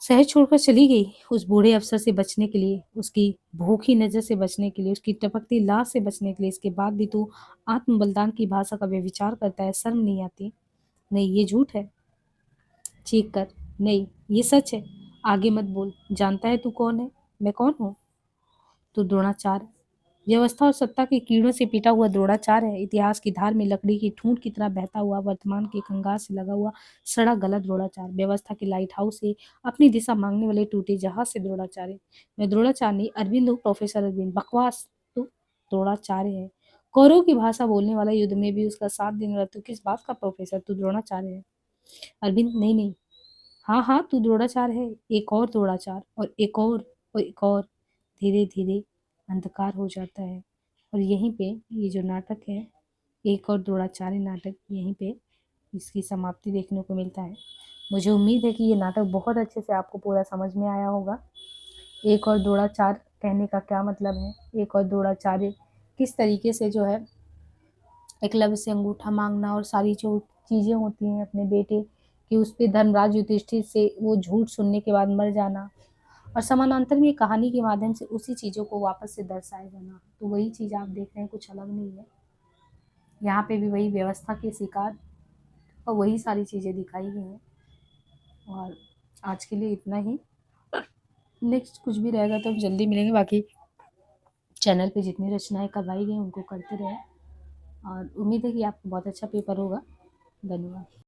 शहर छोड़कर चली गई उस बूढ़े अफसर से बचने के लिए, उसकी भूखी नजर से बचने के लिए, उसकी टपकती लाश से बचने के लिए। इसके बाद भी तू आत्म बलिदान की भाषा का व्यभिचार करता है, शर्म नहीं आती। नहीं, ये झूठ है। चीख कर, नहीं ये सच है। आगे मत बोल। जानता है तू कौन है। मैं कौन हूँ। तू द्रोणाचार्य, व्यवस्था और सत्ता के कीड़ों से पीटा हुआ द्रोणाचार्य है। इतिहास की धार में लकड़ी की ठूंठ की तरह बहता हुआ, वर्तमान के कंगाल से लगा हुआ सड़ा गला द्रोणाचार्य, व्यवस्था के लाइट हाउस से अपनी दिशा मांगने वाले टूटे जहाज से द्रोणाचार्य। मैं द्रोणाचार्य नहीं, अरविंद हूँ, प्रोफेसर अरविंद। बकवास। तू द्रोणाचार्य है, कौरव की भाषा बोलने वाला, युद्ध में भी उसका साथ देने वाला। तू किस बात का प्रोफेसर। तू द्रोणाचार्य है। अरविंद, नहीं नहीं, हाँ हाँ, तू द्रोणाचार्य है। एक और द्रोणाचार्य, और एक और एक और। धीरे धीरे अंधकार हो जाता है और यहीं पे ये जो नाटक है, एक और द्रोणाचार्य नाटक, यहीं पे इसकी समाप्ति देखने को मिलता है। मुझे उम्मीद है कि ये नाटक बहुत अच्छे से आपको पूरा समझ में आया होगा। एक और द्रोणाचार्य कहने का क्या मतलब है, एक और द्रोणाचार्य किस तरीके से जो है एकलव्य से अंगूठा मांगना और सारी जो चीज़ें होती हैं अपने बेटे कि उस पे धर्मराज युधिष्ठिर से वो झूठ सुनने के बाद मर जाना, और समानांतर में कहानी के माध्यम से उसी चीज़ों को वापस से दर्शाया जाना। तो वही चीज़ आप देख रहे हैं, कुछ अलग नहीं है। यहाँ पे भी वही व्यवस्था के शिकार और वही सारी चीज़ें दिखाई गई हैं। और आज के लिए इतना ही। नेक्स्ट कुछ भी रहेगा तो हम जल्दी मिलेंगे। बाकी चैनल पे जितनी रचनाएं करवाई गई उनको करते रहे, और उम्मीद है कि आपको बहुत अच्छा पेपर होगा। धन्यवाद।